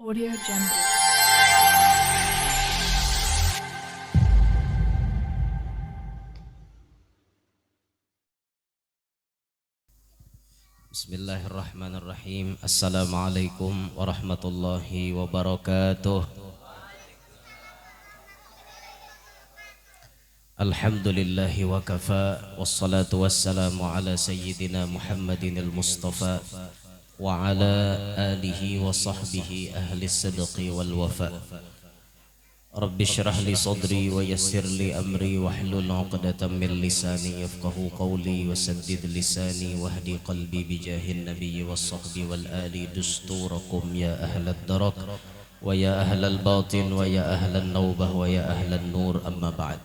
Audio Jungle. Bismillahirrahmanirrahim. Assalamualaikum warahmatullahi wabarakatuh. Alhamdulillahi wa kafa. Wassalatu wassalamu ala sayyidina Muhammadin al-Mustafa wa ala alihi wa sahbihi ahli sidqi wal wafa. Rabbi syrah li sadri wa yassir li amri wahlul 'uqdatam min lisani yafqahu qawli wa saddid lisani wahdi qalbi bijahin nabiyyi was sahbi wal ali dusturakum ya ahlad darak wa ya ahlal batin wa ya ahlan naubah wa ya ahlan nur, amma ba'd.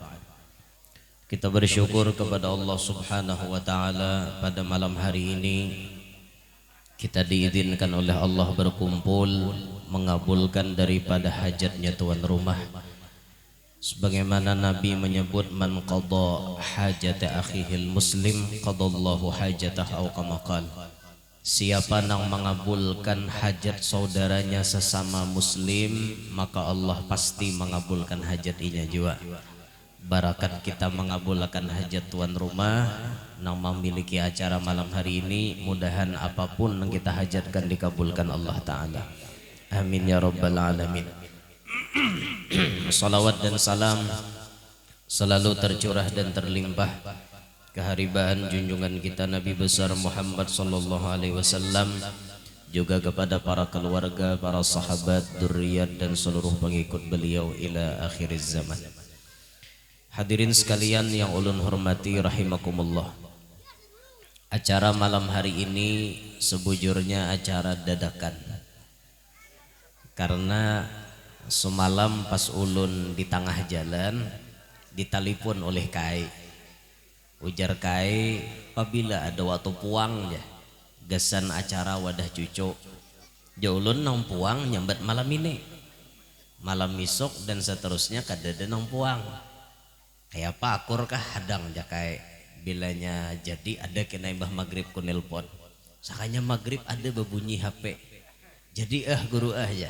Kita bersyukur kepada Allah Subhanahu wa taala pada malam hari ini kita diizinkan oleh Allah berkumpul mengabulkan daripada hajatnya tuan rumah, sebagaimana Nabi menyebut man qada hajata akhihil muslim qadallahu hajatah au kama qala. Siapa yang mengabulkan hajat saudaranya sesama muslim, maka Allah pasti mengabulkan hajatnya juga. Barakat kita mengabulkan hajat tuan rumah yang memiliki acara malam hari ini, mudahan apapun yang kita hajatkan dikabulkan Allah Ta'ala. Amin ya rabbal alamin. Salawat dan salam selalu tercurah dan terlimpah keharibaan junjungan kita Nabi besar Muhammad sallallahu alaihi wasallam, juga kepada para keluarga, para sahabat, dzurriyyat dan seluruh pengikut beliau ila akhiriz zaman. Hadirin sekalian yang ulun hormati rahimakumullah. Acara malam hari ini sebujurnya acara dadakan, karena semalam pas ulun di tengah jalan ditelepon oleh Kai. Ujar Kai, apabila ada waktu puang ya gasan acara wadah cucu ya ulun nang puang nyambat malam ini, malam besok dan seterusnya kadada nang puang. Kayak apa akur kah hadang ja Kai, bilanya jadi ada kena imbah maghrib ku nelpon, sakanya maghrib ada berbunyi HP, jadi guru ya.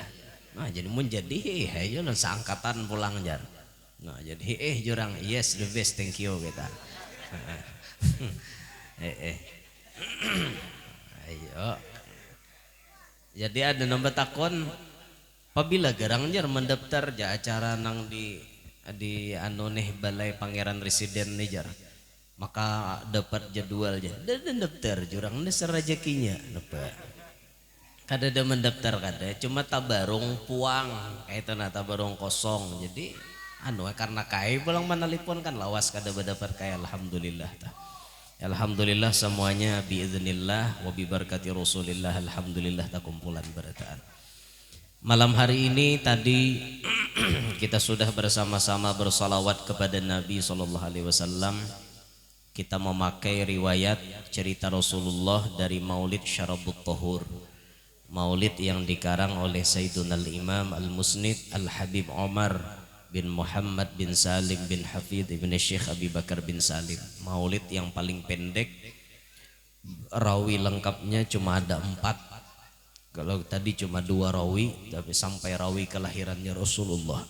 Nah jadi mun jadi ayo lan seangkatan pulang jar. Nah jadi jurang yes the best thank you kita. Ayo. Jadi ada nomor takon apabila garang jar mendaftar ja acara nang di anu nih balai pangeran residen nih jar, maka dapat jadwal aja dan daftar jurang dasar rezekinya dapat. Kada ada mendaftar kada, cuma tabarung puang kaitan tabarung kosong. Jadi karena Kai pulang menelpon kan lawas kada berdapat Kai. Alhamdulillah alhamdulillah semuanya biiznillah wa bi barakati Rasulillah. Alhamdulillah tak kumpulan berataan. Malam hari ini tadi kita sudah bersama-sama bersalawat kepada Nabi sallallahu alaihi wasallam. Kita memakai riwayat cerita Rasulullah dari Maulid Syarabut Tahur, maulid yang dikarang oleh Sayyiduna al-Imam al-Musnid al-Habib Omar bin Muhammad bin Salim bin Hafidh ibn Syekh Abi Bakar bin Salim. Maulid yang paling pendek, rawi lengkapnya cuma ada 4. Kalau tadi cuma 2 rawi, tapi sampai rawi kelahirannya Rasulullah.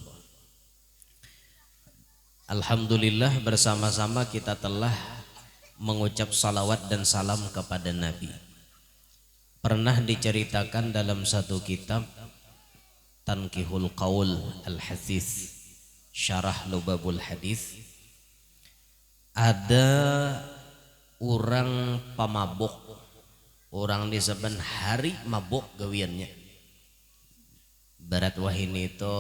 Alhamdulillah bersama-sama kita telah mengucap salawat dan salam kepada Nabi. Pernah diceritakan dalam satu kitab Tanqihul Qaul Al-Hadits, Syarah Lubabul Hadis, ada orang pemabuk, orang disebut hari mabuk gawiannya. Barat wahini itu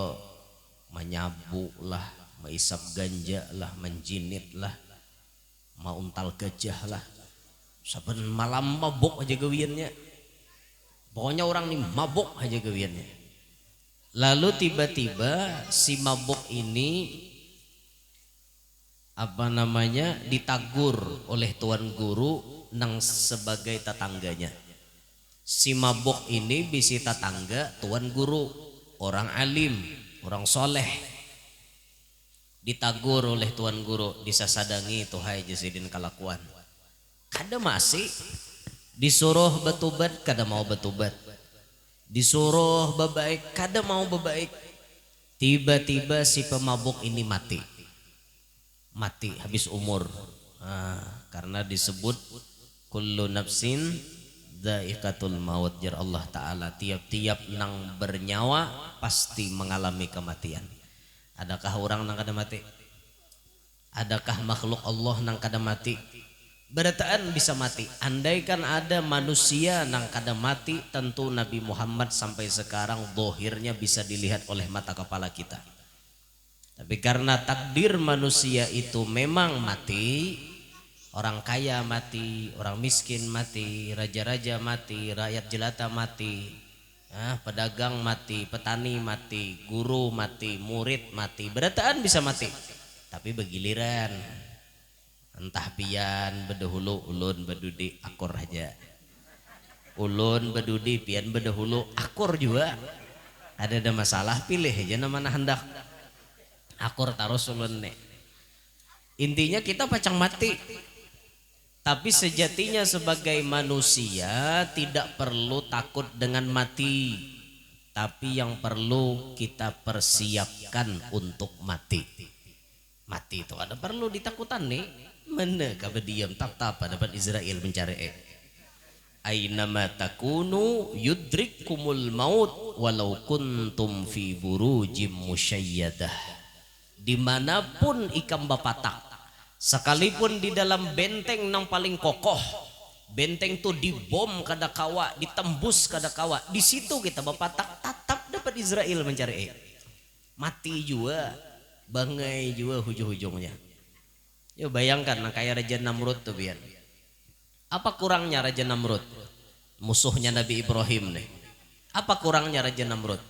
menyabu lah, mengisap ganja lah, menjinit lah, mauntal gajah lah, saben malam mabuk aja gawiannya. Pokoknya orang ini mabuk aja gawiannya. Lalu tiba-tiba si mabuk ini ditagur oleh tuan guru nang sebagai tetangganya. Si mabuk ini bisi tetangga tuan guru, orang alim, orang soleh. Ditagur oleh tuan guru, disasadangi tuhai jasidin kalakuan. Kada masih disuruh betubat kada mau betubat, disuruh bebaik, kada mau bebaik. Tiba-tiba si pemabuk ini mati habis umur. Karena disebut kullu nafsin dha'iqatul maut, jar Allah Ta'ala, tiap-tiap nang bernyawa pasti mengalami kematian. Adakah orang nang kada mati? Adakah makhluk Allah nang kada mati? Berataan bisa mati. Andaikan ada manusia nang kada mati, tentu Nabi Muhammad sampai sekarang dohirnya bisa dilihat oleh mata kepala kita. Tapi karena takdir manusia itu memang mati, orang kaya mati, orang miskin mati, raja-raja mati, rakyat jelata mati, pedagang mati, petani mati, guru mati, murid mati. Berataan bisa mati, tapi begiliran. Entah pian bedahulu ulun bedudi akur aja, ulun bedudi pian bedahulu akur juga. Ada masalah pilih aja nama hendak akur taruh ulun nih. Intinya kita pacang mati. Tapi sejatinya sebagai manusia tidak perlu takut dengan mati. Tapi yang perlu kita persiapkan untuk mati. Mati itu ada perlu ditakutan nih. Mana kabar diam tak dapat Israel mencari. Ainama takunu yudrikumul maut walau kuntum fi burujim musyayyadah. Dimanapun ikam bapatak, sekalipun di dalam benteng yang paling kokoh, benteng tuh dibom kada kawa, ditembus kada kawa, di situ kita bapatak tetap dapat Israel mencari. Mati juga, bangai juga hujung-hujungnya. Yo bayangkan kayak Raja Namrud tuh biar. Apa kurangnya Raja Namrud? Musuhnya Nabi Ibrahim nih. Apa kurangnya Raja Namrud?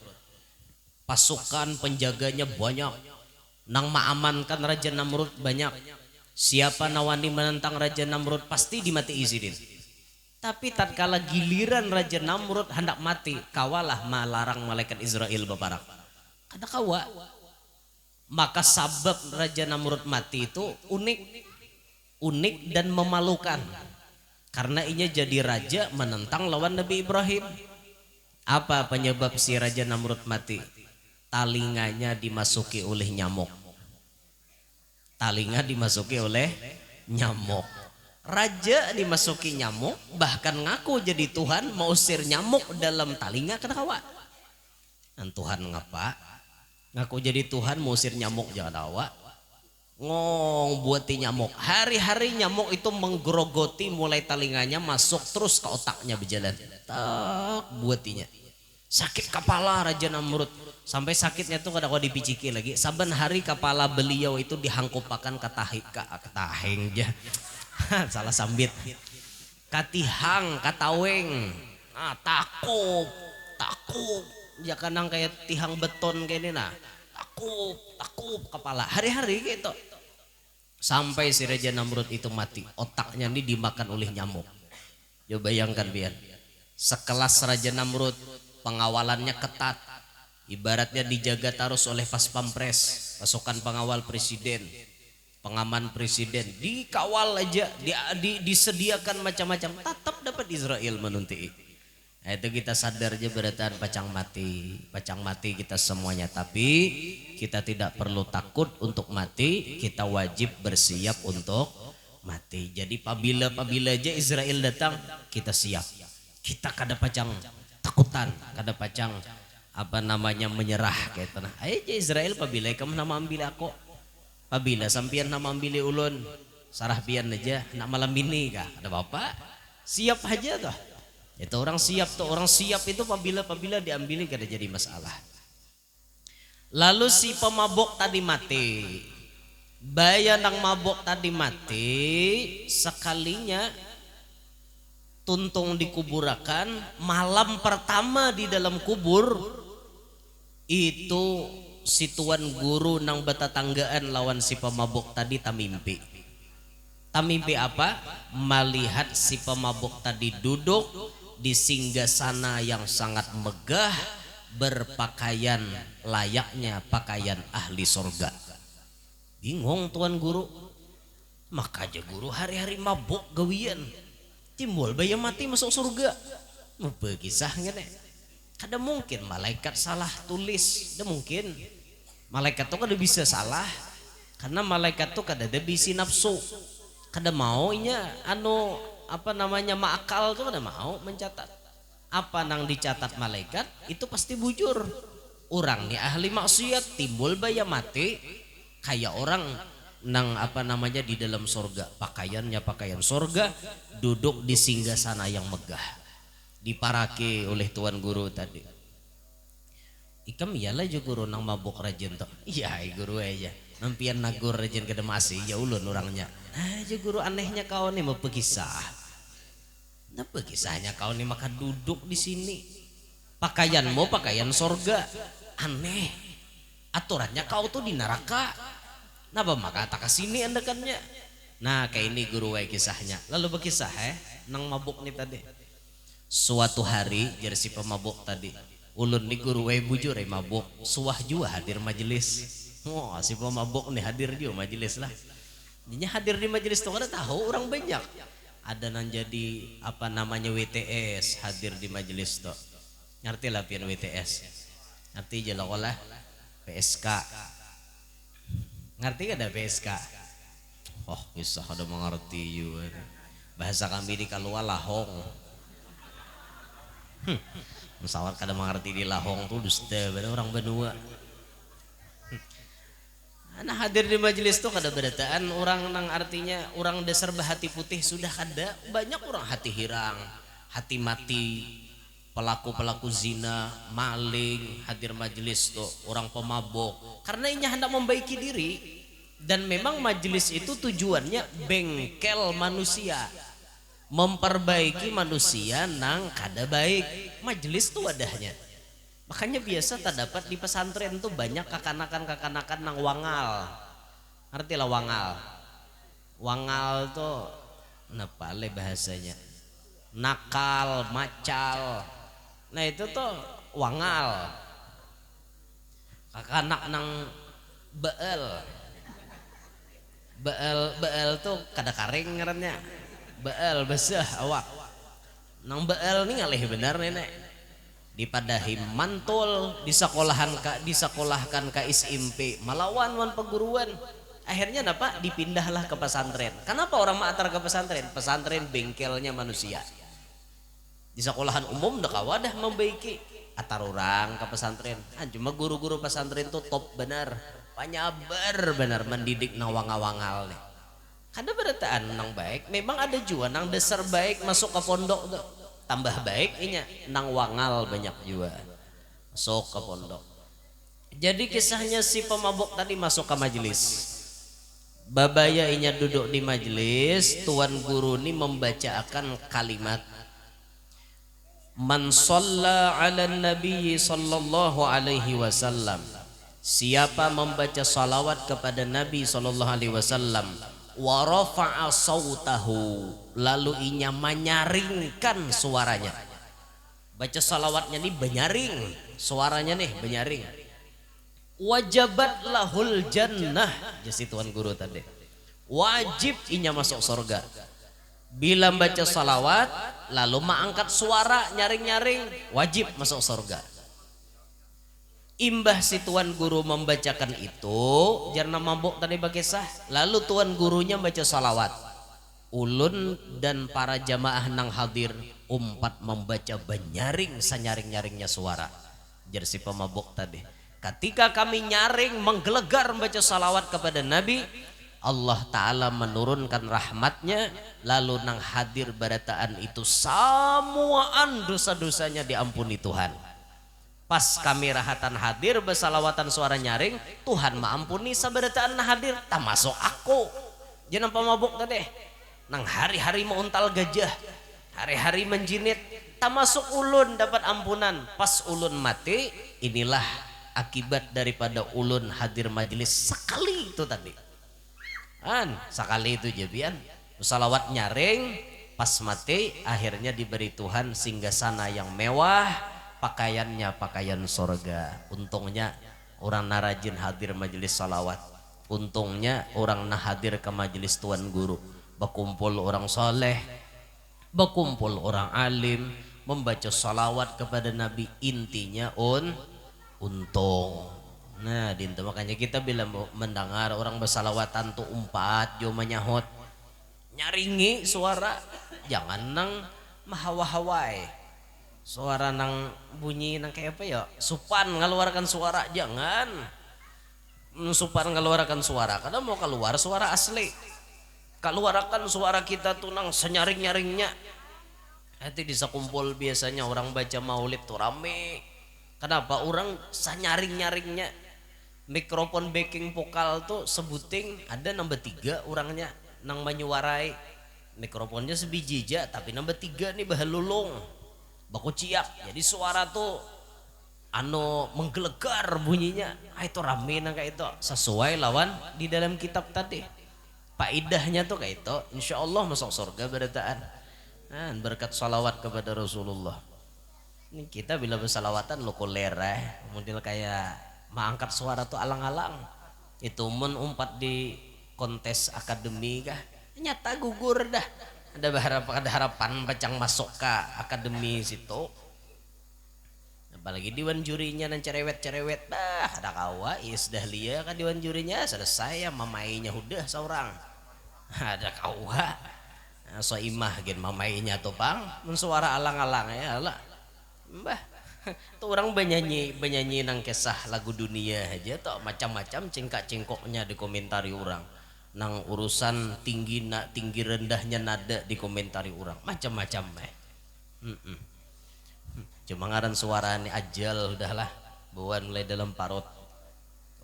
Pasukan penjaganya banyak, nang maamankan Raja Namrud banyak. Siapa nawani menentang Raja Namrud pasti dimati izinin. Tapi tatkala giliran Raja Namrud hendak mati, kawalah melarang malaikat Israel beparak. Kada kawa. Maka sabab Raja Namrud mati itu unik dan memalukan. Karena ia jadi raja menentang lawan Nabi Ibrahim. Apa penyebab si Raja Namrud mati? Talinganya dimasuki oleh nyamuk. Talinga dimasuki oleh nyamuk. Raja dimasuki nyamuk, bahkan ngaku jadi Tuhan, mau usir nyamuk dalam talinga kena kawa. Dan Tuhan ngapa? Ngaku jadi Tuhan mau usir nyamuk jangan kawa. Ngong buati nyamuk. Hari-hari nyamuk itu menggerogoti mulai talinganya masuk terus ke otaknya berjalan. Tak buatinya. Sakit kepala Raja Namrud. Sampai sakitnya tuh kada kau dipiciki lagi. Saban hari kepala beliau itu dihangkupakan ke tahing aja. Salah sambit. Katihang, kataweng. Takut. Ya kanang kayak tihang beton kayak ini nah. Takut kepala. Hari-hari gitu. Sampai si Raja Namrud itu mati. Otaknya ini dimakan oleh nyamuk. Coba bayangkan biar. Sekelas Raja Namrud, pengawalannya ketat. Ibaratnya dijaga terus oleh pas pampres, pasukan pengawal presiden, pengaman presiden, dikawal aja, disediakan macam-macam, tetap dapat Israel menunti. Nah, itu kita sadar aja berataan pacang mati kita semuanya. Tapi kita tidak perlu takut untuk mati, kita wajib bersiap untuk mati. Jadi apabila aja Israel datang, kita siap. Kita kada pacang takutan, kada pacang menyerah kayak tanah. Ayo Israel apabila kamu nama ambil aku, apabila sampian nama ambil ulun, sarah pian aja, nak malam ini kah? Ada bapak? Siap aja toh. Itu orang siap tuh, orang siap itu apabila diambil kada jadi masalah. Lalu si pemabok tadi mati. Bayan yang mabok tadi mati, sekalinya tuntung dikuburakan, malam pertama di dalam kubur itu si tuan guru nang betatanggaan lawan si pemabok tadi tamimpi. Tamimpi apa? Melihat si pemabok tadi duduk di singgasana yang sangat megah, berpakaian layaknya pakaian ahli surga. Bingung tuan guru. Maka aja guru hari-hari mabuk gawian. Timbul bayi mati masuk surga. Mau berkisah ngene. Kada mungkin malaikat salah tulis, kada mungkin. Malaikat tuh kada bisa salah, karena malaikat tuh kada ada bisi nafsu, kada mau nya anu apa namanya maakal tuh kada mau mencatat. Apa nang dicatat malaikat itu pasti bujur. Orang nih ahli maksiat timbul baya mati kayak orang nang apa namanya di dalam sorga, pakaiannya pakaian sorga, duduk di singgasana yang megah, diparaki oleh tuan guru tadi. Ikam iyalah juga guru nang mabuk rajin toh. Iya guru aja nampian nagur rajin kada masih ya ulun orangnya. Aja guru anehnya kau nih mau pekisah. Nah pekisahnya kau nih maka duduk di sini. Pakaianmu pakaian sorga, aneh. Aturannya kau tuh di neraka. Napa maka tak kesini andakannya. Nah kayak ini guru kisahnya. Lalu berkisah nang mabuk nih tadi. Suatu hari jadi si pemabuk tadi. Ulun nih guru bujur mabuk. Suah juga hadir majelis. Oh si pemabuk nih hadir juga majelis lah. Jadinya hadir di majelis tuh kada tahu orang banyak. Ada nang jadi apa namanya WTS hadir di majelis tuh. Ngerti lah pian WTS. Ngerti jelakolah PSK. Ngerti kada PSK? Oh bisa ada mengerti juga. Bahasa kami di kalua lahong. Mesawat kada mengerti di lahong tuh dusta bener orang benua. Nah hadir di majelis tuh kada berataan orang nang artinya orang dasar bahati putih sudah kada. Banyak orang hati hirang, hati mati, pelaku-pelaku zina, maling hadir majelis tuh, orang pemabok. Karena ini hendak membaiki diri dan memang majelis itu tujuannya bengkel manusia, memperbaiki manusia nang kada baik. Majelis tuh wadahnya. Makanya biasa tak dapat di pesantren tuh banyak kakanakan nang wangal. Ngerti lah wangal? Wangal tuh napa le bahasanya? Nakal, macal. Nah itu tuh wangal. Kakanak nang beel. Beel tuh kada karing ngarannya. Beel besah awak. Nang beel nih ngalih benar nenek. Dipadahi mantul disekolahkan ke SMP malawan wan perguruan. Akhirnya napa dipindahlah ke pesantren. Kenapa orang maatar ke pesantren? Pesantren bengkelnya manusia. Di sekolahan umum dah kawadah membaiki atar orang ke pesantren. Cuma guru-guru pesantren tuh top benar, panyabar benar mendidik nawang-awangal nih. Kada berataan nang baik, memang ada juga nang dasar baik masuk ke pondok tuh. Tambah baik inya nang wangal banyak juga masuk ke pondok. Jadi kisahnya si pemabuk tadi masuk ke majelis. Babaya inya duduk di majelis, tuan guru ini membacakan kalimat Man shalla ala nabi sallallahu alaihi wasallam. Siapa membaca salawat kepada Nabi sallallahu alaihi wasallam wa rafa'a sautahu, lalu inya menyaringkan suaranya. Baca salawatnya nih benyaring, suaranya nih benyaring. Wajabat lahul jannah, jadi tuan guru tadi. Wajib inya masuk surga. Bila baca salawat lalu mengangkat suara nyaring-nyaring, wajib masuk surga. Imbah si tuan guru membacakan itu jarna mabuk tadi bakisah, lalu tuan gurunya baca salawat. Ulun dan para jamaah nang hadir umpat membaca benyaring sanyaring-nyaringnya suara. Jar si pemabuk tadi, ketika kami nyaring menggelegar membaca salawat kepada Nabi, Allah Ta'ala menurunkan rahmatnya, lalu nang hadir barataan itu samuaan dosa-dosanya diampuni Tuhan. Pas kami rahatan hadir bersalawatan suara nyaring, Tuhan maampuni sabarataan na hadir, tak masuk aku. Jangan pemabuk tadi nang hari-hari meuntal gajah, hari-hari menjinit, tak masuk ulun dapat ampunan. Pas ulun mati, inilah akibat daripada ulun hadir majelis sekali itu tadi. Sekali itu jabian salawat nyaring, pas mati akhirnya diberi Tuhan singgasana yang mewah, pakaiannya pakaian sorga. Untungnya orang narajin hadir majelis salawat, untungnya orang nah hadir ke majelis tuan guru, berkumpul orang soleh, berkumpul orang alim, membaca salawat kepada Nabi intinya untung. Nah dinten makanya kita bila mendengar orang bersalawatan tuh umpat jo menyahut nyaringi suara, jangan nang mahawa-hawai suara nang bunyi nang kayak apa ya, supan ngeluarkan suara, jangan supan ngeluarkan suara karena mau keluar suara asli, keluarkan suara kita tuh nang senyaring-nyaringnya. Nanti bisa kumpul biasanya orang baca maulid tuh rame, kenapa orang senyaring-nyaringnya. Mikrofon backing vokal tuh sebuting ada nambah 3 orangnya nang menyuarai, mikrofonnya sebiji aja tapi nambah 3 nih bahalulung baku ciak, jadi suara tuh menggelegar bunyinya. Itu rame nang kayak itu sesuai lawan di dalam kitab tadi faidahnya tuh kayak itu, insya Allah masuk surga berataan berkat salawat kepada Rasulullah. Ini kita bila bersalawatan lo kolera model kayak mengangkat suara tuh alang-alang itu umpat di kontes akademi kah nyata gugur dah, ada harapan pacang masuk ke akademi situ, apalagi diwan jurinya dan cerewet ada kawa is dahlia kan diwan jurinya selesai ya mamainya udah seorang ada kawa so imah gen mamainya tuh pang mensuara alang-alang ya lah mbah tuh orang benyanyi nang kisah lagu dunia aja tuh macam-macam cingkok-cingkoknya dikomentari orang, nang urusan tinggi rendahnya nada dikomentari orang macam-macam cuma ngaran suara ini ajal udahlah buan mulai dalam parut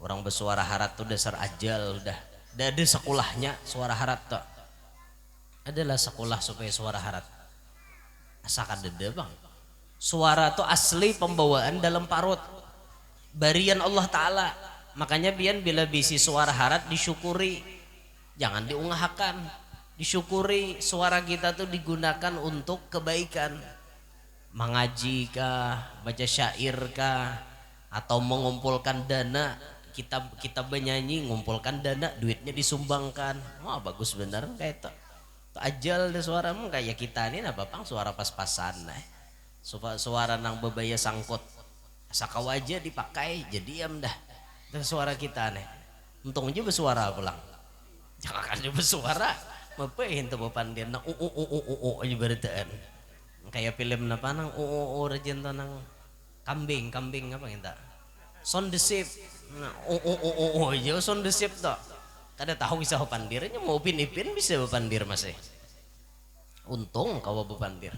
orang bersuara harat tuh dasar ajal udah ada sekolahnya suara harat tuh adalah sekolah supaya suara harat asalkan dede bang. Suara itu asli pembawaan dalam parut barian Allah Ta'ala, makanya bian bila bisi suara harat disyukuri, jangan diungahkan, disyukuri. Suara kita tuh digunakan untuk kebaikan, mengaji kah, baca syair kah, atau mengumpulkan dana. Kita bernyanyi ngumpulkan dana, duitnya disumbangkan. Wah bagus bener kayak itu ajal deh suaramu kayak kita ini nah bapang suara pas-pasan suara nang bebaya sangkut sakau aja dipakai jadi diam dah suara kita nih untung aja bersuara pulang jangan aja bersuara mapain tuh bapandir nang aja beritaan kayak film apa nang rejin nang kambing apa kita sound the ship aja sound the ship tuh kada tahu bisa bapandirnya mau ipin bisa bapandir masih untung kau bapandir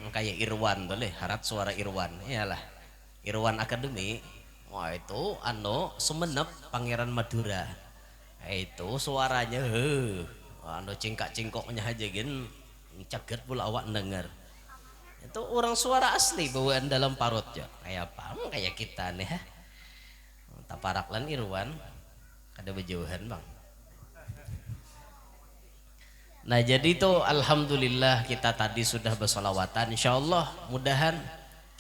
kayak Irwan boleh harat suara Irwan iyalah Irwan Akademi. Wah itu Sumenep Pangeran Madura itu suaranya cingkok-cingkoknya aja gin caget pula awak denger itu orang suara asli bawaan dalam parut ya kayak apa kayak kita nih taparaklan Irwan ada berjauhan bang. Nah jadi itu alhamdulillah kita tadi sudah bersolawatan, insyaallah mudahan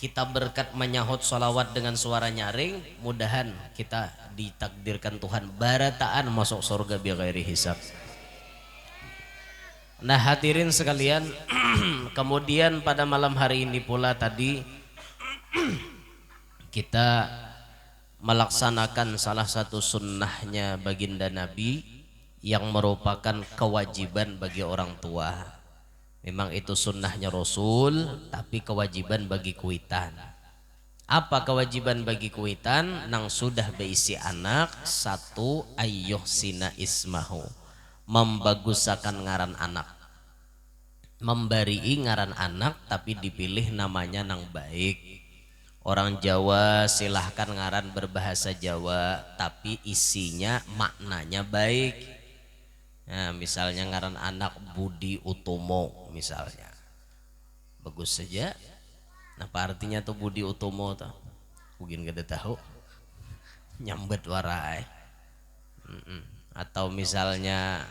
kita berkat menyahut solawat dengan suara nyaring, mudahan kita ditakdirkan Tuhan barataan masuk surga bighairi hisab. Nah hadirin sekalian kemudian pada malam hari ini pula tadi kita melaksanakan salah satu sunnahnya baginda Nabi yang merupakan kewajiban bagi orang tua. Memang itu sunnahnya Rasul, tapi kewajiban bagi kuitan. Apa kewajiban bagi kuitan? Nang sudah beisi anak, satu ayyuh sina ismahu, membagusakan ngaran anak, membarii ngaran anak tapi dipilih namanya nang baik. Orang Jawa silahkan ngaran berbahasa Jawa tapi isinya maknanya baik. Nah, misalnya ngaran anak Budi Utomo misalnya bagus saja. Nah apa artinya tuh Budi Utomo tuh mungkin gak tahu nyambet warai. Atau misalnya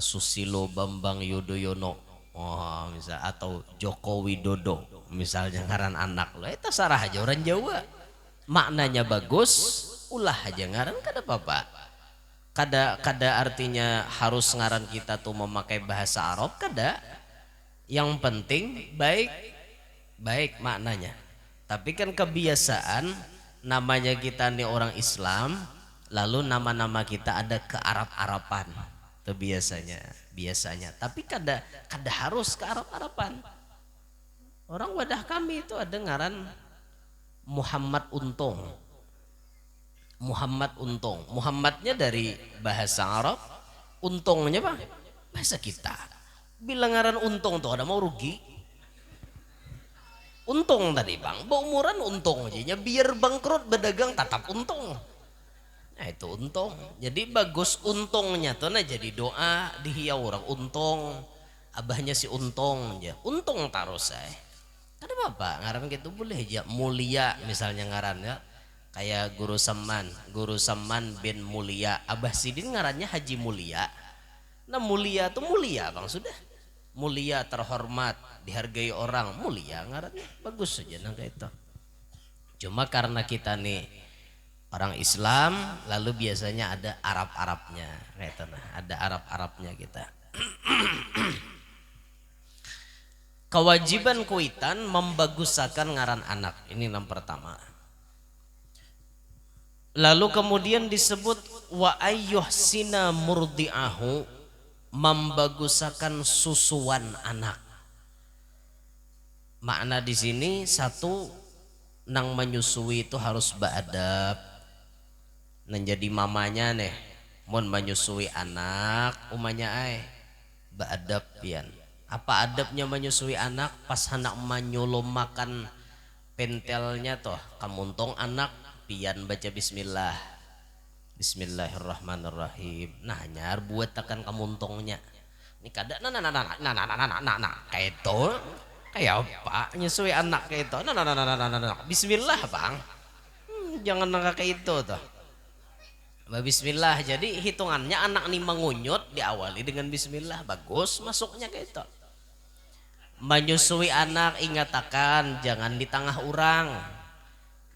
Susilo Bambang Yudhoyono misal atau Joko Widodo misalnya ngaran anak lo itu sarah aja orang Jawa maknanya bagus ulah aja ngaran kada apa-apa. Kada artinya harus ngaran kita tuh memakai bahasa Arab kada. Yang penting baik baik maknanya. Tapi kan kebiasaan namanya kita nih orang Islam, lalu nama-nama kita ada ke Arab-Arapan. Itu biasanya. Tapi kada harus ke Arab-Arapan. Orang wadah kami itu ada ngaran Muhammad Untung. Muhammadnya dari bahasa Arab, untungnya apa? Bahasa kita. Bilang ngaran untung tuh ada mau rugi. Untung tadi bang, umuran untung aja. Biar bangkrut berdagang tetap untung. Nah itu untung. Jadi bagus untungnya tuh nah jadi doa dihiau orang untung. Abahnya si untung aja. Untung taruh saya. Ada apa? Ngaran gitu boleh aja. Mulia misalnya ngarannya. Kayak Guru Saman bin Mulia. Abah Sidin ngarannya Haji Mulia. Nah mulia tuh mulia bang sudah. Mulia terhormat dihargai orang mulia ngarannya bagus saja nah kayak itu. Cuma karena kita nih orang Islam lalu biasanya ada Arab-Arabnya kayak itu nah ada Arab-Arabnya kita. Kewajiban kuitan membagusakan ngaran anak ini yang pertama. Lalu kemudian disebut wa ayyuhsina murdi'ahu membagusakan susuan anak. Makna di sini satu nang menyusui itu harus beadab. Nang jadi mamanya nih, mun menyusui anak, umanya beadab pian. Apa adabnya menyusui anak? Pas anak menyulum makan pentelnya toh, kamuntong anak pian baca bismillah. Bismillahirrahmanirrahim. Nah nyar buat tekan kamuntongnya. Ini kada kayak itu. Kayak apa nyusui anak kayak itu. Bismillah bang. Jangan kayak itu toh. Bismillah. Jadi hitungannya anak nih mengunyut diawali dengan bismillah. Bagus masuknya kayak itu. Menyusui anak ingatakan jangan di tengah orang.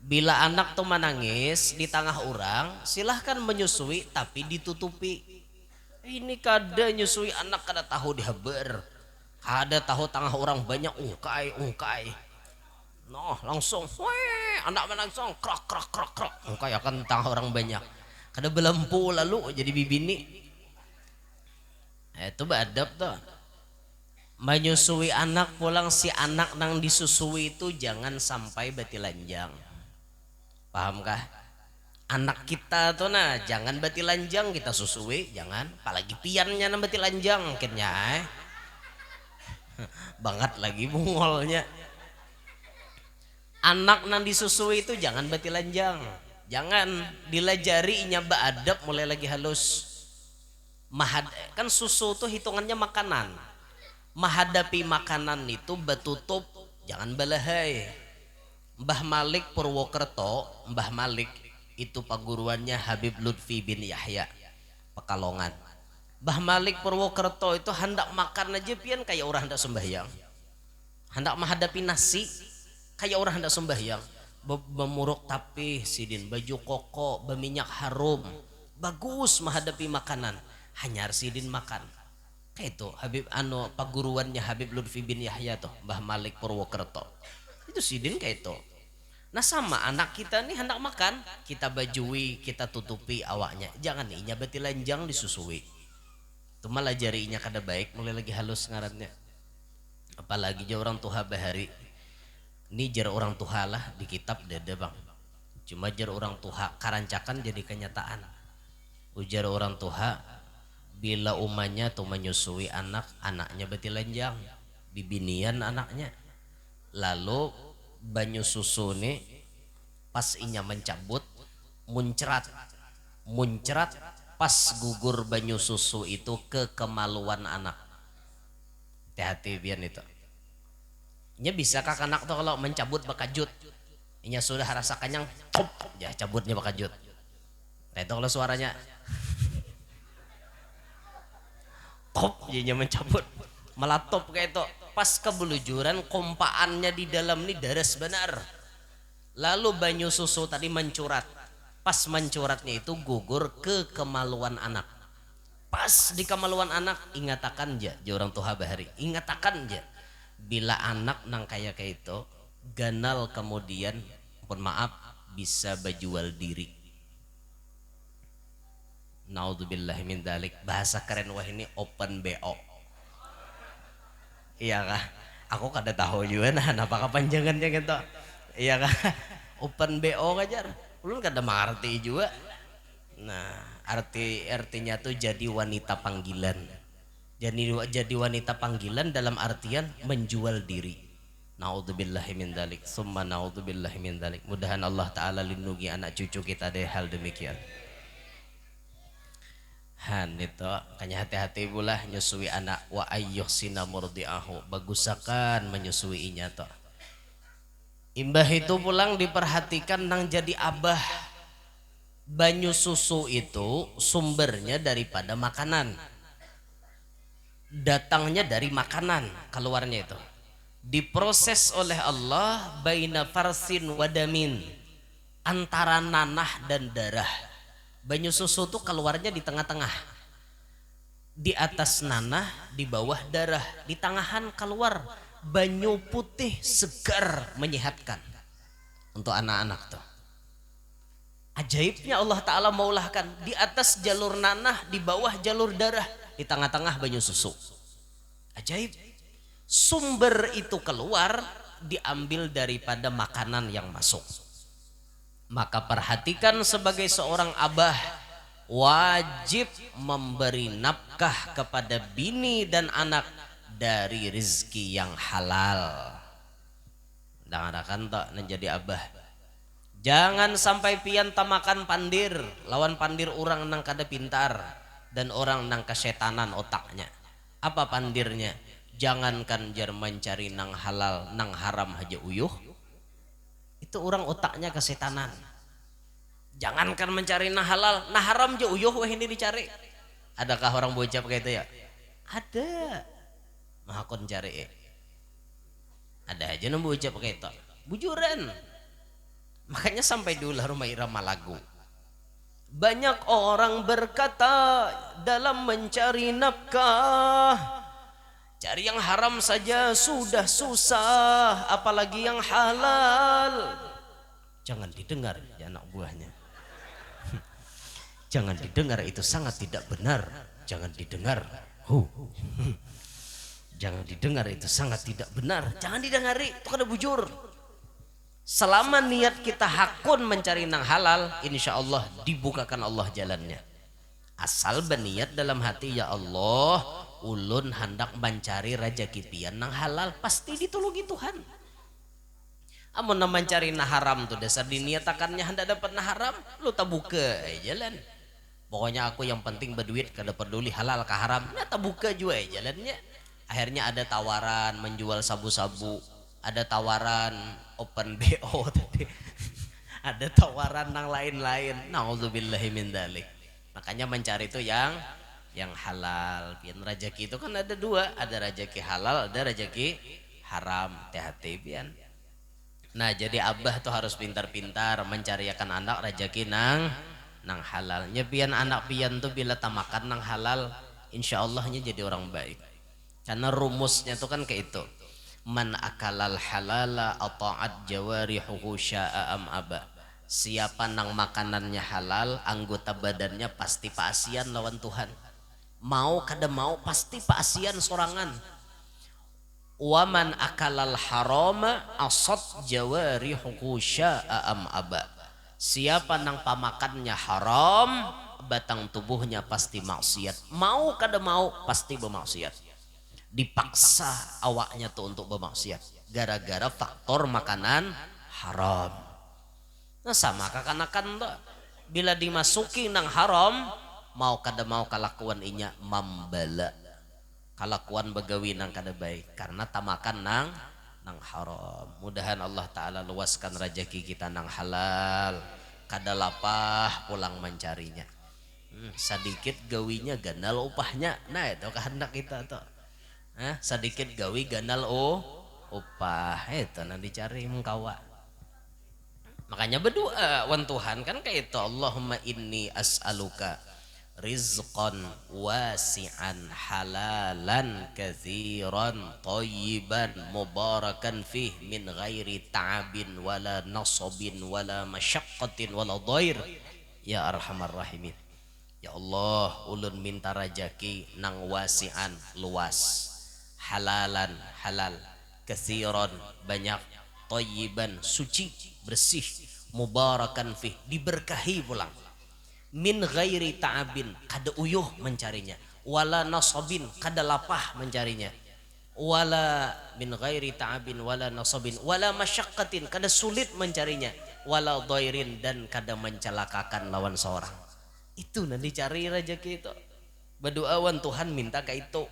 Bila anak tuh menangis di tengah orang, silahkan menyusui tapi ditutupi. Ini kada nyusui anak kada tahu dihaber. Kada tahu tengah orang banyak ungkai. Noh langsung, anak menangis krak. Ungkai akan tengah orang banyak. Kada belampu lalu jadi bibini. Itu beradab tuh. Menyusui anak pulang si anak nang disusui itu jangan sampai batilanjang. Pahamkah? Anak kita tuh nah jangan batilanjang kita susui, jangan. Apalagi piannya nang batilanjang akhirnya banget lagi bungolnya. Anak nang disusui itu jangan batilanjang. Jangan dilajari nya beadab mulai lagi halus. Kan susu tuh hitungannya makanan. Menghadapi makanan itu betutup jangan balahai. Mbah Malik Purwokerto, Mbah Malik itu paguruannya Habib Lutfi bin Yahya Pekalongan. Mbah Malik Purwokerto itu hendak makan aja pian kayak orang hendak sembahyang. Hendak menghadapi nasi kayak orang hendak sembahyang. Memuruk tapih sidin, baju koko, berminyak harum. Bagus menghadapi makanan. Hanyar sidin makan. Kayak itu Habib paguruannya Habib Lutfi bin Yahya tuh Mbah Malik Purwokerto. Itu sidin kayak itu. Nah sama anak kita nih hendak makan, kita bajui, kita tutupi awaknya. Jangan nih nya batilanjang disusui. Itu malah jarinya kada baik, mulai lagi halus ngarannya. Apalagi jauh orang tuha bahari. Ini jar orang tuha lah di kitab dada bang. Cuma jar orang tuha karancakan jadi kenyataan. Ujar orang tuha bila umanya tuh menyusui anaknya batilanjang, bibinian anaknya. Lalu banyu susu nih pas inya mencabut muncrat pas gugur banyu susu itu ke kemaluan anak. Hati-hati biar itu. Nya bisa kak anak tuh kalau mencabut bakajut. Inya sudah rasa kenyang, ya cabutnya bakajut. Nah itu kalau suaranya inya mencabut melatop kayak itu. Pas kebelujuran kompaannya di dalam nih daras benar. Lalu banyu susu tadi mencurat. Pas mencuratnya itu gugur ke kemaluan anak. Pas di kemaluan anak ingatakan ja orang tuha bahari. Ingatakan ja. bila anak nang kayak itu ganal kemudian pun maaf bisa berjual diri. Naudzubillahi min dzalik. Bahasa keren wah ini open BO. Iya kah? Aku kada tahu juga nah apa kepanjangannya gitu. Iya kah? Open BO aja. Ulun kada mengerti juga. Nah, artinya tuh jadi wanita panggilan. Jadi wanita panggilan dalam artian menjual diri. Naudzubillahi min dzalik. Summa naudzubillahi min dzalik. Mudahan Allah taala lindungi anak cucu kita dari hal demikian. Han itu kanya hati-hati pula nyusui anak wa ayyuhsina murdiahu, bagusakan menyusuinya toh. Imbah itu pulang diperhatikan nang jadi abah. Banyu susu itu sumbernya daripada makanan, datangnya dari makanan, keluarnya itu diproses oleh Allah baina farsin wadamin, antara nanah dan darah. Banyu susu tuh keluarnya di tengah-tengah, di atas nanah, di bawah darah, di tengahan keluar banyu putih segar menyehatkan untuk anak-anak tuh. Ajaibnya Allah Ta'ala maulahkan di atas jalur nanah, di bawah jalur darah, di tengah-tengah banyu susu. Ajaib. Sumber itu keluar diambil daripada makanan yang masuk. Maka perhatikan sebagai seorang abah wajib memberi nafkah kepada bini dan anak dari rezeki yang halal. Dan kan tak menjadi abah. Jangan sampai pian tamakan pandir, lawan pandir orang nang kada pintar dan orang nang kesetanan otaknya. Apa pandirnya? Jangankan jar mencari nang halal, nang haram aja uyuh. Itu orang otaknya kesetanan. Jangankan mencari nang halal, nang haram aja uyuh wah ini dicari. Adakah orang bocah kayak itu ya? Ada. Mah kon cari. Ada aja nang bocah kayak itu. Bujuran. Makanya sampai dulu rumah irama lagu. Banyak orang berkata dalam mencari nafkah, cari yang haram saja sudah susah, apalagi yang halal. Jangan didengar ya anak buahnya. Jangan didengar, itu sangat tidak benar. Jangan didengar. Jangan didengar, itu sangat tidak benar. Jangan didengari, itu kada bujur. Selama niat kita hakun mencari nang halal, insya Allah dibukakan Allah jalannya. Asal berniat dalam hati, ya Allah, ulun hendak mencari rezeki pian nang halal, pasti ditulungi Tuhan. Amun na mencari nang haram tuh dasar diniatakannya hendak dapat nang haram, lu tak buka jalan. Pokoknya aku yang penting berduit, kada peduli halal ke haram, nah tak buka juga jalannya. Akhirnya ada tawaran menjual sabu-sabu, ada tawaran open BO tadi. Ada tawaran nang lain-lain. Nauzubillahi min dzalik. Makanya mencari itu yang halal. Pian rezeki itu kan ada dua, ada rezeki halal, ada rezeki haram. Hati-hati pian. Nah, jadi abah tuh harus pintar-pintar mencariakan anak rezeki nang halal. Nya pian anak pian tuh bila tamakan nang halal, insyaallah-nya jadi orang baik. Karena rumusnya tuh kan kayak itu. Man akalal halala ata'at jawarihuhu sya'a am aba. Siapa nang makanannya halal, anggota badannya pasti paasian lawan Tuhan. Mau kada mau pasti paasian sorangan. Wa man akalal harama asat jawarihuhu sya'a am aba. Siapa nang pamakannya haram, batang tubuhnya pasti maksiat. Mau kada mau pasti bermaksiat. Dipaksa awaknya tuh untuk bermaksiat gara-gara faktor makanan haram. Nah sama kakanakan tuh bila dimasuki nang haram, mau kada mau kalakuan inya mambala, kalakuan begawi nang kada baik karena tamakan nang haram. Mudahan Allah Ta'ala luaskan rezeki kita nang halal, kada lapah pulang mencarinya. Sedikit gawinya ganal upahnya. Nah itu kehendak kita tuh. Sedikit gawi ganal upah itu nanti cari mengkawa. Makanya berdoa wan Tuhan kan kayak itu, Allahumma inni as'aluka rizqan wasi'an halalan katsiran thayyiban mubarakan fih min ghairi ta'abin wala nasabin wala masyaqqatin wala dhair ya arhamar rahimin. Ya Allah, ulun minta rajaki nang wasi'an luas, halalan halal, katsiran banyak, thayyiban suci bersih, mubarakan fih diberkahi pulang, min ghairi ta'abin kada uyuh mencarinya, wala nasabin kada lapah mencarinya, wala min ghairi ta'abin wala nasabin wala masyaqqatin kada sulit mencarinya, wala dhairin dan kada mencelakakan lawan seorang. Itu nanti cari rezeki itu. Berdoawan Tuhan minta ke itu.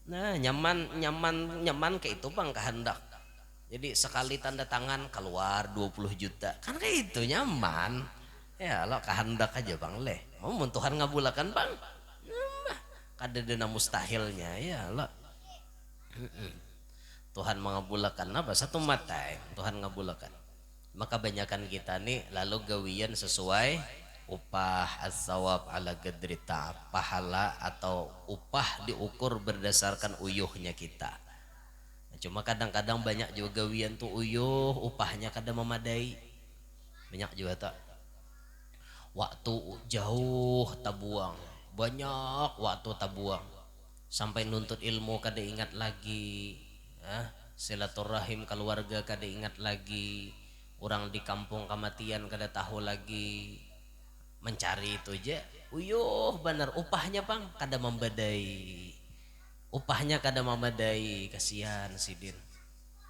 Nah, nyaman ke itu bang kehendak. Jadi sekali tanda tangan keluar 20 juta. Kan kayak itu nyaman. Ya lo kehendak aja bang leh. Mau Tuhan ngabulakan bang. Kada dena mustahilnya ya lo. Tuhan mengabulakan apa? Satu mata Tuhan ngabulakan. Maka banyakan kita nih lalu gawian sesuai upah as-sawab ala qadri ta'ab, pahala atau upah diukur berdasarkan uyuhnya kita. Nah, cuma kadang-kadang banyak juga gawian tuh uyuh upahnya kadang memadai. Banyak juga tak. Waktu jauh tabuang, banyak waktu tabuang, sampai nuntut ilmu kada ingat lagi, silaturahim keluarga kada ingat lagi, orang di kampung kematian kada tahu lagi, mencari itu aja, uyuh benar upahnya bang kada membadai, upahnya kada membadai, kasihan sidin.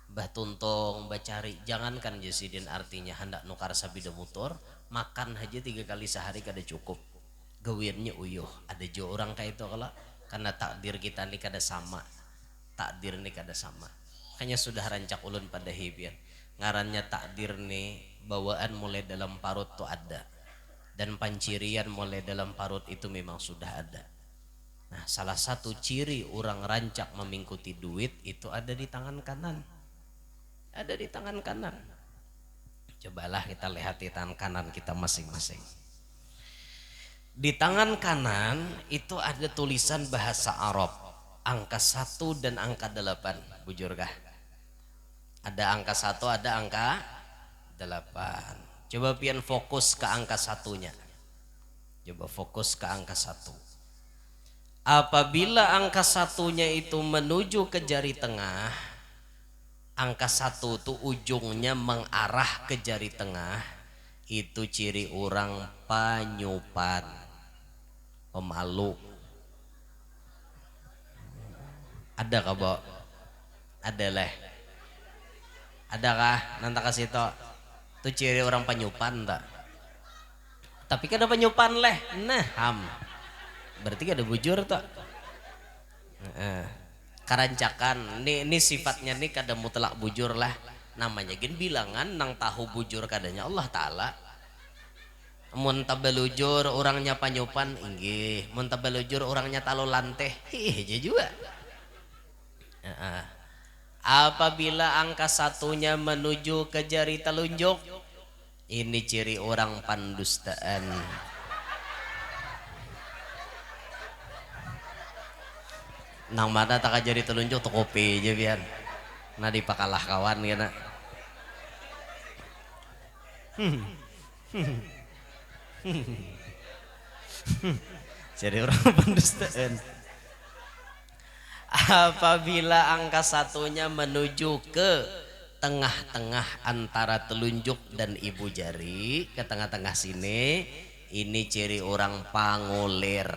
Bah tuntung, bah cari, jangankan jasidin artinya hendak nukar sabida motor, makan aja 3 kali sehari kada cukup. Gawirnya uyuh, ada juga orang kayak itu kalau karena takdir kita nih kada sama, takdir nih kada sama. Hanya sudah rancak ulun pada hibian, ngarannya takdir nih bawaan mulai dalam parut tuh ada, dan pancirian mulai dalam parut itu memang sudah ada. Nah, salah satu ciri orang rancak memingkuti duit itu ada di tangan kanan. Ada di tangan kanan. Cobalah kita lihat di tangan kanan kita masing-masing. Di tangan kanan itu ada tulisan bahasa Arab, angka 1 dan angka 8. Bujurkah? Ada angka 1, ada angka 8. Coba pian fokus ke angka 1-nya. Coba fokus ke angka 1. Apabila angka 1-nya itu menuju ke jari tengah, angka 1 tuh ujungnya mengarah ke jari tengah, itu ciri orang panyupan, pemalu. Ada kah Bo? Ada leh. Adakah? Nanti kasih to. Itu ciri orang panyupan tak? Tapi kada panyupan leh. Nah ham. Berarti kada bujur tak? Karancakan ini sifatnya nih kada mutlak bujur lah, namanya gen bilangan nang tahu bujur kadanya Allah Ta'ala. Mun tabalujur orangnya panyupan inggih, mun tabalujur orangnya talo lanteh aja juga. Apabila angka 1-nya menuju ke jari telunjuk, ini ciri orang pandustaan. Nang mana tak jadi telunjuk tuh kopi aja biar nah dipakalah kawan kena. Jadi orang pendustaan. Apabila angka 1-nya menuju ke tengah-tengah antara telunjuk dan ibu jari, ke tengah-tengah sini, ini ciri orang pangulir.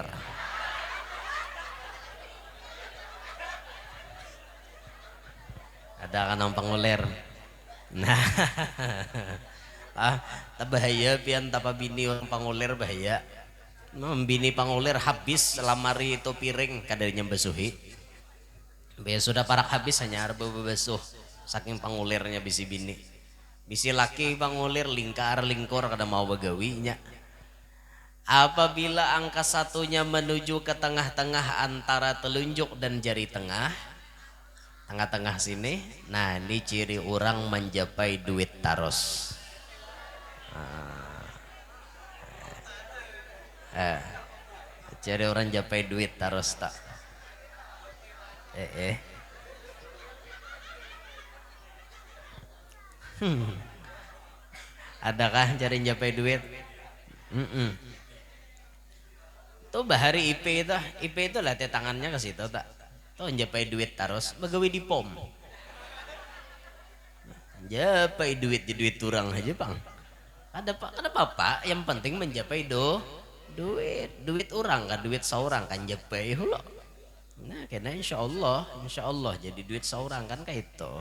Ada kan orang pangulir. Nah, bahaya pian tapa bini orang pangulir bahaya. Bini pangulir habis lamari itu piring kadanya basuhi. Biasa sudah parak habis hanya arba basuh saking pangulirnya bisi bini. Bisi laki pangulir lingkar-lingkor kada mau bagawinya. Apabila angka 1-nya menuju ke tengah-tengah antara telunjuk dan jari tengah, tengah-tengah sini, nah ini ciri orang menjapai duit taros. Cari orang japai duit terus tak. Adakah cari japai duit? Tuh bahari IP itu latih tangannya ke situ tak. Tuh japai duit terus, begawi di pom. Japai duit di duit turang aja bang. Ada apa? Yang penting menjapai duit orang kan duit seorang kan japai hula. Nah kena insya Allah jadi duit seorang kan kayak itu.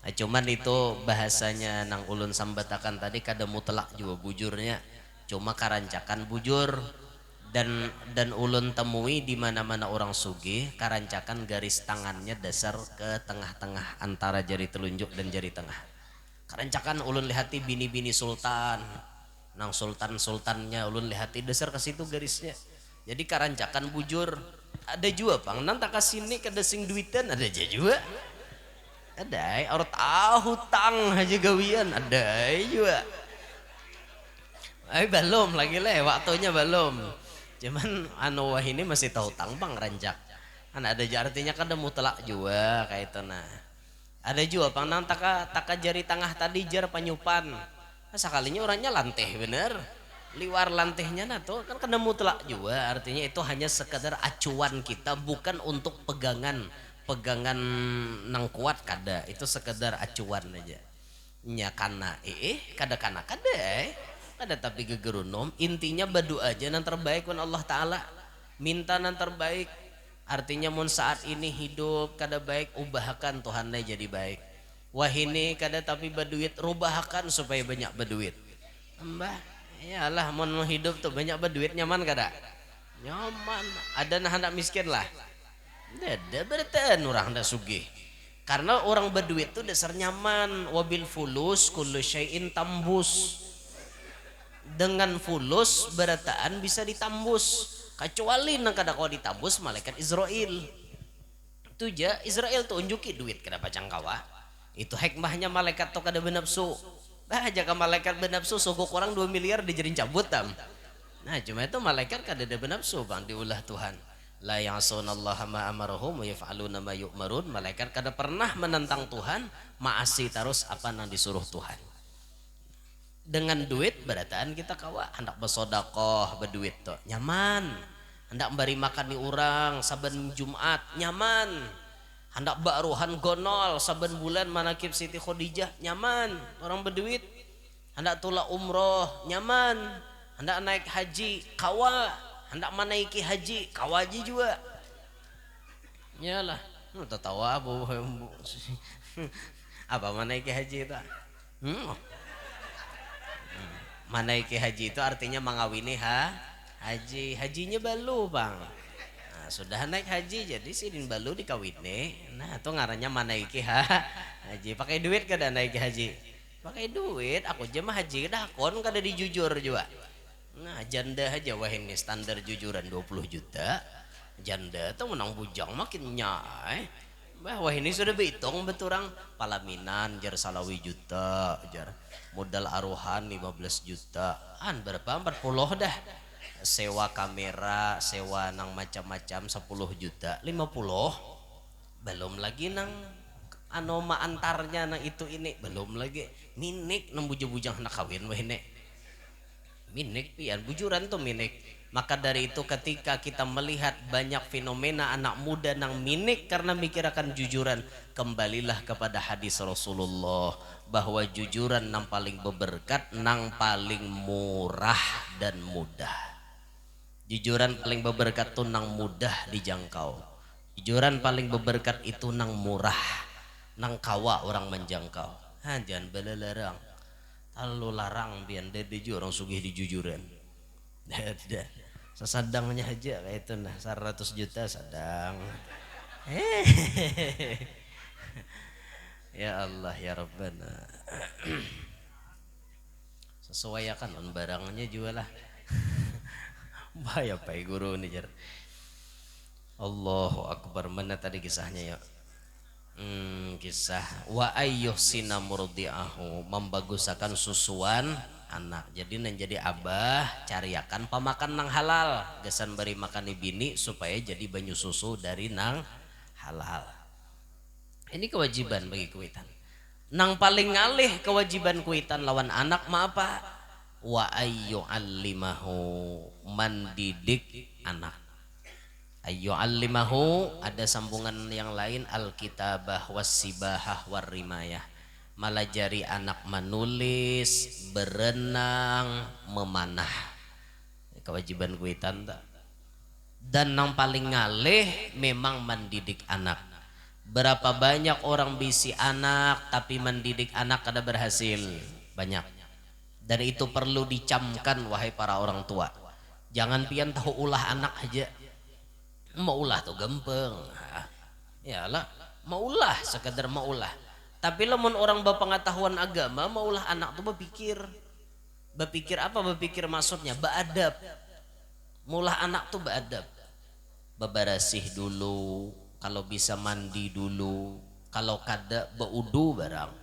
Nah, cuman itu bahasanya nang ulun sambatakan tadi kada mutlak juga bujurnya. Cuma karancakan bujur dan ulun temui di mana-mana orang sugih karancakan garis tangannya dasar ke tengah-tengah antara jari telunjuk dan jari tengah. Karancakan ulun lihati bini-bini sultan, nang sultannya ulun lihati dasar ke situ garisnya. Jadi karancakan bujur ada juga bang. Nang tak kasini kada sing duitan ada aja juga. Ada orang tahu tang aja gawian ada juga. Belum lagi waktunya belum. Cuman anu wah ini masih tahu tang bang rancak. Kan ada artinya kada mutlak juga kayak itu nah. Ada juga bang nang taka jari tengah tadi jar panyupan. Nah, sekalinya orangnya lanteh bener. Liwar lantehnya nah tuh kan kada mutlak juga. Artinya itu hanya sekedar acuan kita bukan untuk pegangan nang kuat kada. Itu sekedar acuan aja. Nya kana kada kada tapi gegerunom intinya badu aja yang terbaik pun Allah Ta'ala minta yang terbaik artinya mun saat ini hidup kada baik ubahkan Tuhannya jadi baik wah ini kada tapi baduit rubahkan supaya banyak baduit mbah iyalah mun hidup tuh banyak baduit nyaman kada nyaman ada nah hendak miskin lah ada berarti orang hendak sugih karena orang baduit tuh dasar nyaman wabil fulus kullu syai'in tambus dengan fulus berataan bisa ditambus kecuali nang kada kau ditambus malaikat Israel itu aja Israel tuh unjuki duit kenapa cangkawa itu hikmahnya malaikat tuh kada benapsu aja ke malaikat benapsu suku kurang 2 miliar dijerin cabut tam nah cuma itu malaikat kada ada benapsu bang diulah Tuhan la ya'sunallaha ma amarahum wa yaf'aluna ma yu'marun malaikat kada pernah menentang Tuhan maasi terus apa nang disuruh Tuhan dengan duit berataan kita kawa hendak bersodakoh berduit tuh nyaman hendak beri makan ni orang saben Jumat nyaman hendak baruhan gonol saben bulan manakib Siti Khadijah nyaman orang berduit hendak tula umroh nyaman hendak naik haji kawa hendak menaiki haji kawaji juga nyalah tertawa apa menaiki haji itu menaiki haji itu artinya mengawini hajinya balu bang nah, sudah naik haji jadi sidin balu dikawini nah itu ngarannya menaiki haji pakai duit kada naik haji pakai duit aku aja mah haji dah kon kada dijujur juga nah janda aja wah ini standar jujuran 20 juta janda tuh menang bujang makin nyai wah ini sudah berhitung beturang palaminan jar salawi juta jar modal aruhan 15 jutaan berapa 40 dah sewa kamera sewa nang macam-macam 10 juta 50 belum lagi nang anoma antarnya nang itu ini belum lagi minik nang bujang-bujang nak kawin wah ini minik pian bujuran tuh minik maka dari itu ketika kita melihat banyak fenomena anak muda nang minik karena mikir akan jujuran kembalilah kepada hadis Rasulullah bahwa jujuran nang paling beberkat nang paling murah dan mudah jujuran paling beberkat tuh nang mudah dijangkau jujuran paling beberkat itu nang murah nang kawa orang menjangkau jangan belalarang kalau larang biar dede orang sugih di jujuran ada sesadangnya aja kayak itu nah 100 juta sadang ya Allah ya Rabbana sesuaikan on barangnya juga lah bahaya pak guru nih jar Allahu Akbar mana tadi kisahnya ya kisah wa ayyuhsina murdi'ahu membagusakan susuan anak. Jadi nang jadi abah cariakan pamakan nang halal, gesan beri makan bini supaya jadi banyu susu dari nang halal. Ini kewajiban bagi kuitan. Nang paling ngalih kewajiban kuitan lawan anak mah apa? Wa ayyu allimahu, mendidik anak. Ayyu allimahu ada sambungan yang lain, alkitabah wassibahah warrimayah, malajari anak menulis, berenang, memanah. Kewajiban kuitan tak. Dan yang paling ngalih memang mendidik anak. Berapa banyak orang bisi anak tapi mendidik anak kada berhasil? Banyak. Dan itu perlu dicamkan wahai para orang tua. Jangan pian tahu ulah anak aja. Mau ulah tuh gampang. Yalah, mau ulah sekedar mau ulah. Tapi lamun orang berpengetahuan agama mau ulah anak tuh berpikir. Berpikir apa? Berpikir maksudnya beradab. Mulah anak tuh beradab. Bebarasih dulu, kalau bisa mandi dulu, kalau kada beudu barang.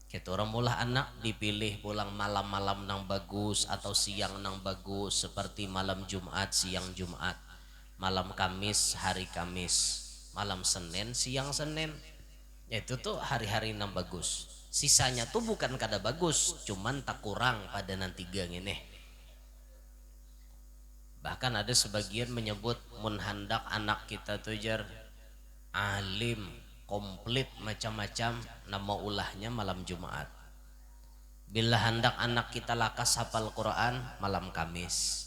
Kita orang mulah anak dipilih pulang malam-malam nang bagus atau siang nang bagus, seperti malam Jumat siang Jumat, malam Kamis hari Kamis, malam Senin siang Senin. Itu tuh hari-hari nang bagus. Sisanya tuh bukan kada bagus, cuman tak kurang pada nanti gang ini. Bahkan ada sebagian menyebut mun handak anak kita tuh jar alim komplit macam-macam, nama ulahnya malam Jumat. Bila hendak anak kita lakas hafal Quran malam Kamis.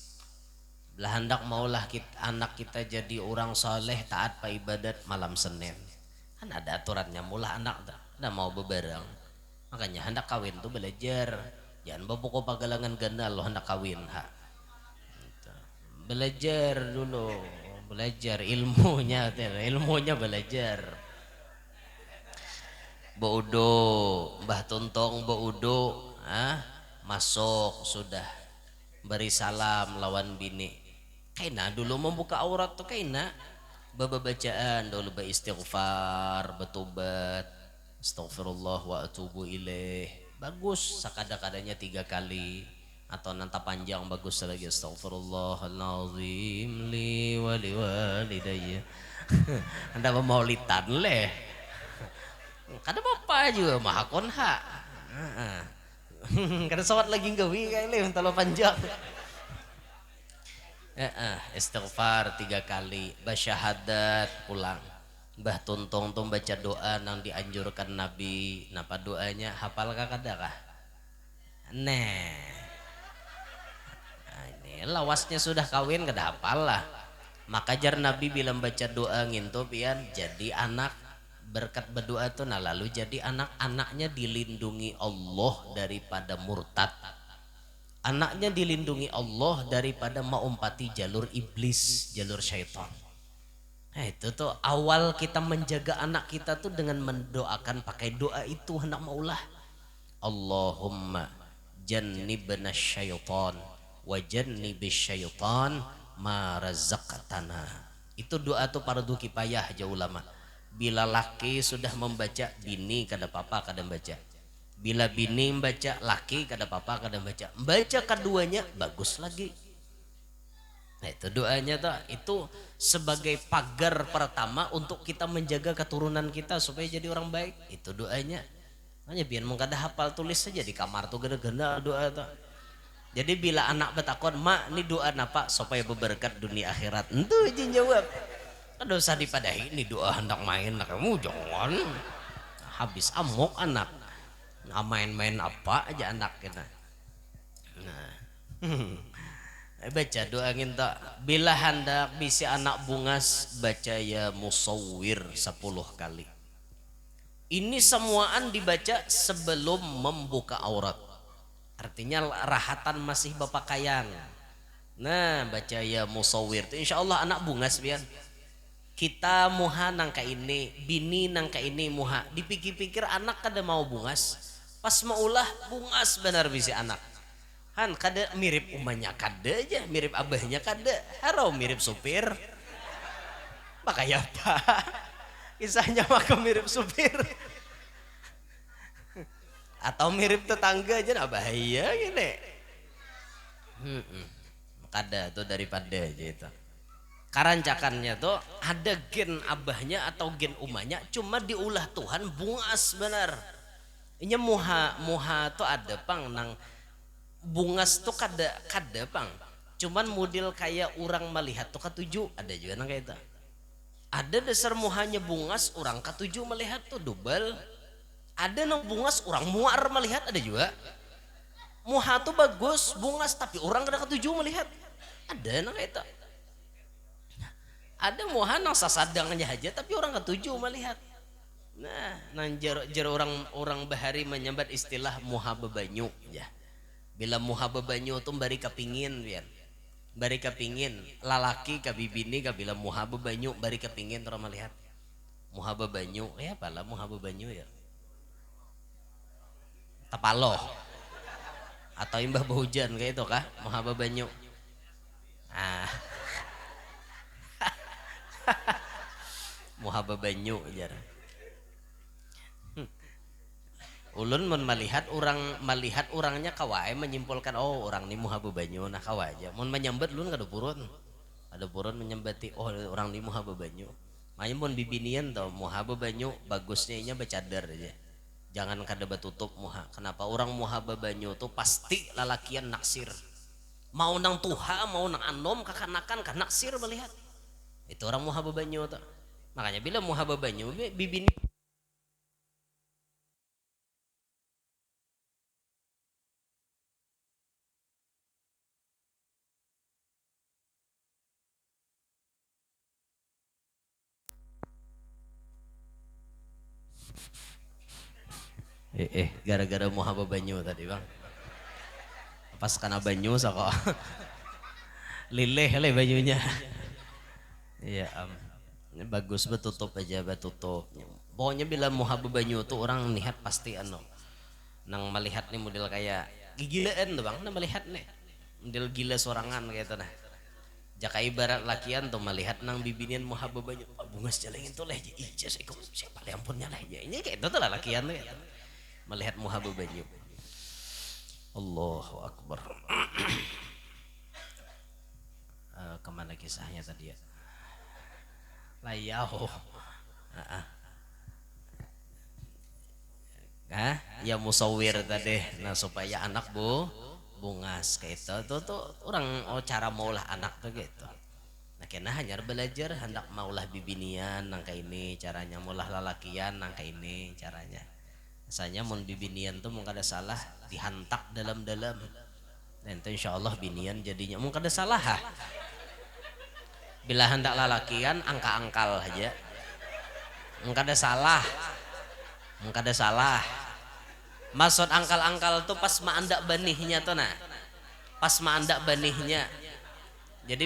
Bila hendak maulah anak kita jadi orang soleh taat pa ibadat malam Senin. Kan ada aturannya mulah anak dah. Ada mau beberang. Makanya hendak kawin tuh belajar. Jangan bawa pagalangan ganda lo hendak kawin ha. Belajar dulu, belajar ilmunya belajar. Baudo, Mbah Tuntong baudo, masuk sudah beri salam lawan bini. Kaina dulu membuka aurat tuh kaina, bacaan dulu beristighfar, bertobat, astagfirullah wa atubu ilaih. Bagus, sakada-kadanya 3 kali. Atau nanti panjang bagus lagi, astagfirullahaladzim li wali walidayya. Anda memaulitan leh. Kada apa juga mahakon ha. Kada sawat lagi gawi kayak leh talo panjang. Istighfar 3 kali, basyahadat pulang. Mbah Tuntong tuh baca doa nang dianjurkan Nabi. Napa doanya? Hafal kada kah? Lawasnya sudah kawin kada hafal lah. Maka jar Nabi bilang baca doa nginto pian jadi anak, berkat berdoa tuh nah lalu jadi anak-anaknya dilindungi Allah daripada murtad, anaknya dilindungi Allah daripada maumpati jalur iblis, jalur syaitan. Nah itu tuh awal kita menjaga anak kita tuh dengan mendoakan pakai doa itu hendak maulah Allahumma jannibna syaitan wajannibis syaitan ma razaqtana. Itu doa tuh fardu kifayah aja ulama. Bila laki sudah membaca, bini kada apa-apa kada baca. Bila bini membaca, laki kada apa-apa kada baca. Baca keduanya bagus lagi. Nah itu doanya tuh, itu sebagai pagar pertama untuk kita menjaga keturunan kita supaya jadi orang baik. Itu doanya. Hanya biar mengkada hafal tulis saja di kamar tuh gede-gede doa tuh. Jadi bila anak bertakon, mak ini doa napa supaya berberkat dunia akhirat, itu izin jawab. Kan dosa dipadahi ini doa hendak main, kamu jangan habis amok anak. Nah, main-main apa aja anak kita. Nah, baca doa kita. Bila hendak bisa anak bungas, baca ya musawwir 10 kali. Ini semuaan dibaca sebelum membuka aurat. Artinya rahatan masih berpakaian. Nah baca ya musawwir itu insya Allah anak bungas bian. Kita muha nangka ini, bini nangka ini muha. Dipikir-pikir anak kada mau bungas. Pas maulah bungas benar bisa anak. Han kada mirip umanya kada aja, mirip abahnya kada. Harau mirip supir. Makanya apa? Kisahnya maka mirip supir. Atau mirip tetangga aja nah bahaya gini. Mm-mm. Kada tuh daripada aja itu. Karancakannya tuh ada gen abahnya atau gen umahnya, cuma diulah Tuhan bungas benar. Ini muha muha tuh ada pang nang bungas tuh kada kada pang. Cuman model kayak orang melihat tuh ketujuh ada juga nang kayak itu. Ada dasar muhanya bungas orang ketujuh melihat tuh double. Ada nang bungas orang muar melihat ada juga. Muha tuh bagus bungas tapi orang kada ketujuh melihat. Ada nang kayak itu. Ada muha nang sasadangnya aja tapi orang ketujuh melihat. Nah, nang jar orang orang bahari menyambat istilah muha bebanyu ya. Bila muha bebanyu tuh bari kepingin biar. Bari kepingin lalaki ka bibini ka bila muha bebanyu bari kepingin orang melihat. Muha bebanyu ya pala muha bebanyu ya. Tapaloh atau imbah behujan kayak itu kah muha bebanyu. Ah, muha bebanyu jar. Ulun mun melihat orangnya kawai menyimpulkan oh orang ini muha bebanyu nah kawai aja. Mun menyambat ulun kada purun. Ada purun menyambati oh orang ini muha bebanyu. Makanya mun bibinian tau muha bebanyu bagusnya inya becadar aja. Jangan kada batutup muha. Kenapa orang muha bebanyu tuh pasti lalakian naksir. Mau nang tuha mau nang anom kakanakan kan naksir melihat. Itu orang muha bebanyu tuh. Makanya bila muha bebanyu bibini gara-gara muha bebanyu tadi bang. Pas kena banyu kok lileh le bajunya. Iya bagus betutup aja betutup. Pokoknya bila muha bebanyu tuh orang lihat pasti anu nang melihat nih model kayak gigilaan tuh bang nang melihat nih model gila sorangan kayak itu nah. Jaka ibarat lakian tuh melihat nang bibinian muha bebanyu bungas jalengin tuh leh ijas ikut siapa le ampunnya leh ini kayak itu tuh lah lakian tuh ya. Melihat muha bebanyu. Allahu Akbar. Kemana kisahnya tadi ya? Layaho. Ya musawir tadi. Nah supaya anak bungas kayak itu tuh orang cara maulah anak tuh gitu. Nah kena hanya belajar hendak maulah bibinian nangka ini caranya maulah lalakian nangka ini caranya. Misalnya mun bibinian tuh mungkin ada salah dihantak dalam-dalam. Nanti insya Allah binian jadinya mungkin ada salah ha. Bila hendak lalakian angka-angkal aja. Mungkin ada salah. Mungkin ada salah. Maksud angkal-angkal tuh pas maandak banihnya tuh nah. Pas maandak banihnya. Jadi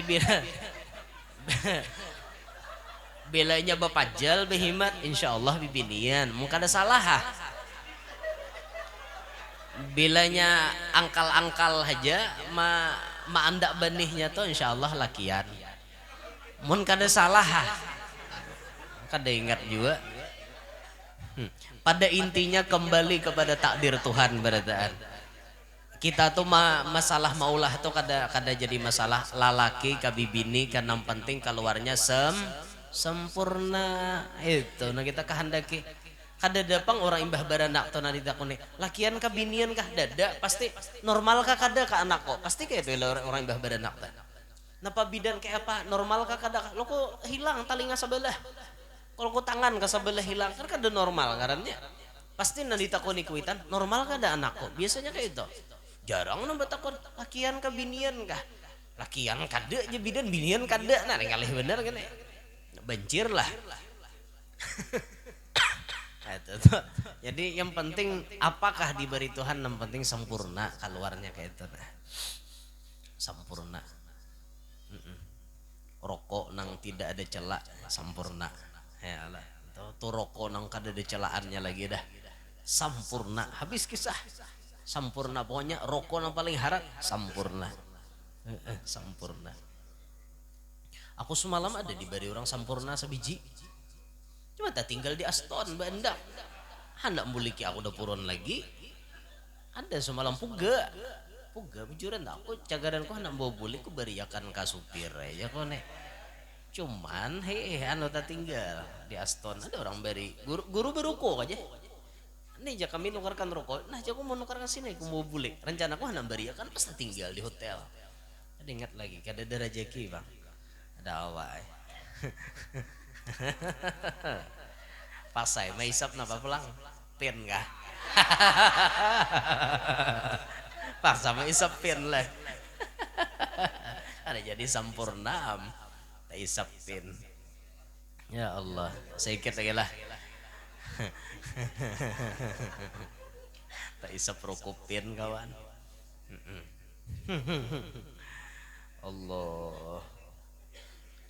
bilanya bapajal behimat insya Allah bibinian. Mungkin ada salah ha. Bilanya angkal-angkal aja maandak benihnya tuh insya Allah lakian. Mun kada salah kada ingat juga. Pada intinya kembali kepada takdir Tuhan berataan. Kita tuh masalah maulah tuh kada jadi masalah lalaki kabibini kan yang penting keluarnya sempurna itu. Nah kita kehendaki kada dapang orang imbah baranak to nadi takune lakian ka binian kah dada pasti normal kah kada ka anak kok pasti kayak itu orang imbah baranak ta napa bidan kayak apa normal kah kada lo kok hilang talinga sebelah kalau kok tangan ka sebelah hilang kan kada normal ngarannya pasti nadi takuni kuitan normal kada anak kok biasanya kayak itu jarang nambah takon lakian ka binian kah lakian kada aja bidan binian kada nah ngalih bener kan banjir lah. Jadi yang penting apakah diberi Tuhan yang penting sempurna keluarnya kayak itu nah. Sempurna. Rokok nang tidak ada celah sempurna ya Allah tuh rokok nang kada ada celaannya lagi dah sempurna habis kisah sempurna pokoknya rokok nang paling harat sempurna sempurna. Aku semalam ada diberi orang sempurna sebiji. Cuma tak tinggal di Aston Bandang. Hendak muliki aku udah purun lagi. Ada semalam puga. puga bujuran aku cagaran ko nang bobuli ko bariakan ka supir ya ko ne. Cuman anu tak tinggal di Aston ada orang beri guru beruko aja. Nih jaka kami nukarkan rokok. Nah jago mau nukarkan sini aku mau bule. Rencana aku hanam bariakan pas tinggal di hotel. Ada ingat lagi kada ada rezeki bang. Ada awal. Pasai maisap napa pulang pin kah? Pas sama isap pin lah. Ada jadi sampurnam tak isap pin. Ya Allah saya ikut lagi lah. Tak isap rokopin kawan. Allah.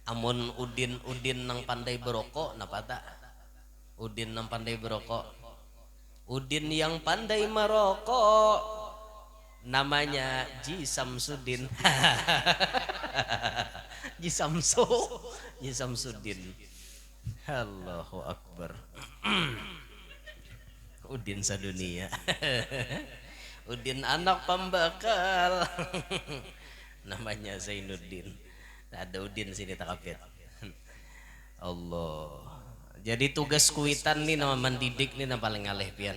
Amun udin nang pandai berokok napa tak? Udin nang pandai berokok. Udin yang pandai merokok namanya Ji Samsudin. Ji Samsudin. Allahu Akbar. Udin sadunia. Udin anak pembakal. Namanya Zainuddin. Ada Udin sini takapit. Allah. Jadi tugas kuitan nih nama mendidik nih nama paling ngalih pian.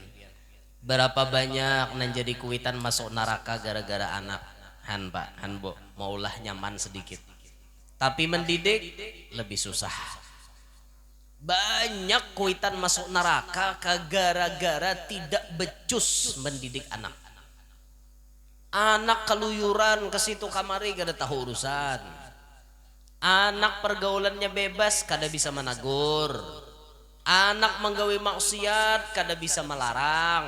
Berapa banyak nan jadi kuitan masuk neraka gara-gara anak. Han pak, han bo, maulah nyaman sedikit. Tapi mendidik lebih susah. Banyak kuitan masuk neraka gara-gara tidak becus mendidik anak. Anak keluyuran ke situ kamari kada tahu urusan. Anak pergaulannya bebas kada bisa menagur. Anak menggawe maksiat kada bisa melarang.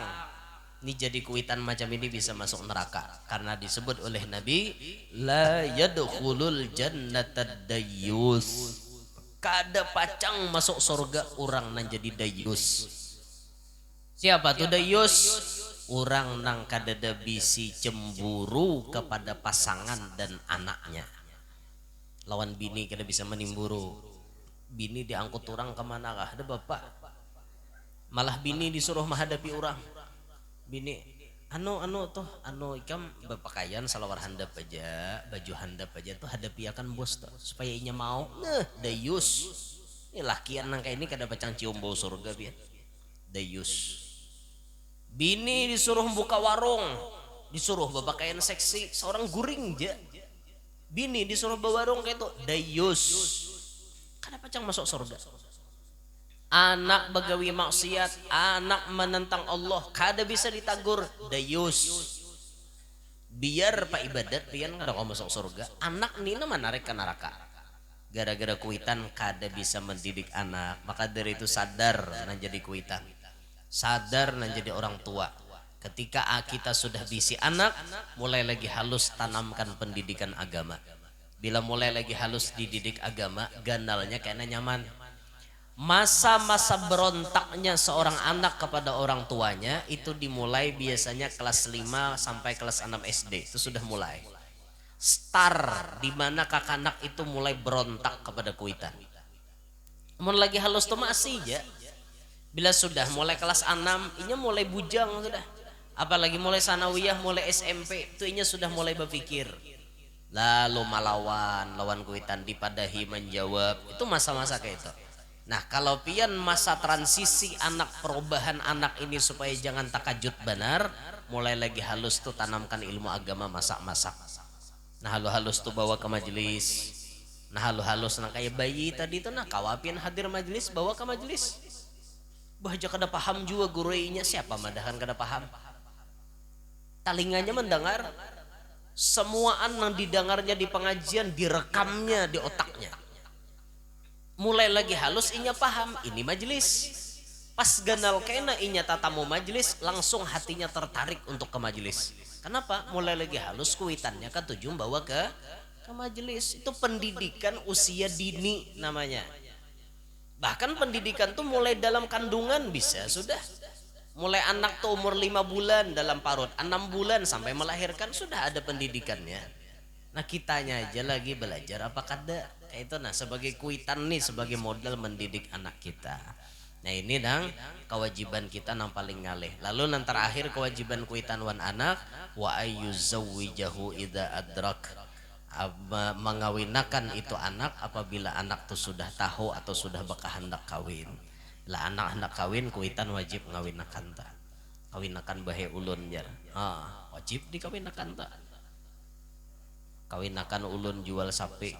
Ini jadi kuitan macam ini bisa masuk neraka karena disebut oleh Nabi la yadkhulul jannata dayyus. Kada pacang masuk surga orang nang jadi dayus. Siapa tuh dayus? Orang nang kada bisi cemburu kepada pasangan dan anaknya. Lawan bini kada bisa menimburu. Bini diangkut orang kemana kah? Ada bapak. Malah bini disuruh menghadapi orang. Bini anu ikam berpakaian salawar handap aja, baju handap aja tuh hadapi akan bos tuh supaya inya mau. Dayus. Ini lakian nang kayak ini kada pacang cium bau surga biar. Dayus. Bini disuruh buka warung, disuruh berpakaian seksi, seorang guring aja. Bini disuruh bawa warung kayak itu dayus. Kada pacang masuk surga. Anak begawi maksiat, anak menentang Allah, kada bisa ditagur dayus. Biar pak ibadat pian kada kau masuk surga. Anak nina menarik ke neraka. Gara-gara kuitan kada bisa mendidik anak, maka dari itu sadar nan jadi kuitan. Sadar nan jadi orang tua. Ketika kita sudah bisi anak, mulai lagi halus tanamkan pendidikan agama. Bila mulai lagi halus dididik agama, ganalnya kayaknya nyaman. Masa-masa berontaknya seorang anak kepada orang tuanya itu dimulai biasanya kelas 5 sampai kelas 6 SD. Itu sudah mulai. Start di mana kakak anak itu mulai berontak kepada kuitan. Mun lagi halus tuh masih ya. Bila sudah mulai kelas 6, inya mulai bujang sudah. Apalagi mulai sanawiyah, mulai SMP, itu inya sudah mulai berpikir. Lalu lawan kuitan dipadahi menjawab. Itu masa-masa kayak itu. Nah kalau pian masa transisi anak perubahan anak ini supaya jangan takajud benar, mulai lagi halus tuh tanamkan ilmu agama masak-masak. Nah halus tuh bawa ke majelis. Nah halus nah kayak bayi tadi tuh nah kawapian hadir majelis bawa ke majelis. Bahaja kada paham juga guruinya siapa madahan kada paham. Talinganya mendengar. Semua yang didengarnya di pengajian direkamnya di otaknya. Mulai lagi halus inya paham ini majelis. Pas ganal kena inya tatamu majelis langsung hatinya tertarik untuk ke majelis. Kenapa? Mulai lagi halus kuitannya kan tujuan bawa ke majelis. Itu pendidikan usia dini namanya. Bahkan pendidikan tuh mulai dalam kandungan bisa sudah. Mulai anak tuh umur 5 bulan dalam parut, 6 bulan sampai melahirkan sudah ada pendidikannya. Nah kitanya aja lagi belajar apa kada. Itu nah sebagai kuitan nih sebagai modal mendidik anak kita. Nah ini nang kewajiban kita nang paling ngalih. Lalu nang terakhir kewajiban kuitan wan anak wa ayyuzawwijahu idza adrak, mengawinakan itu anak apabila anak tuh sudah tahu atau sudah hendak kawin. Lah anak hendak kawin kuitan wajib ngawinakan ta. Kawinakan bahe ulun jar. Wajib dikawinakan ta. Kawinakan ulun jual sapi.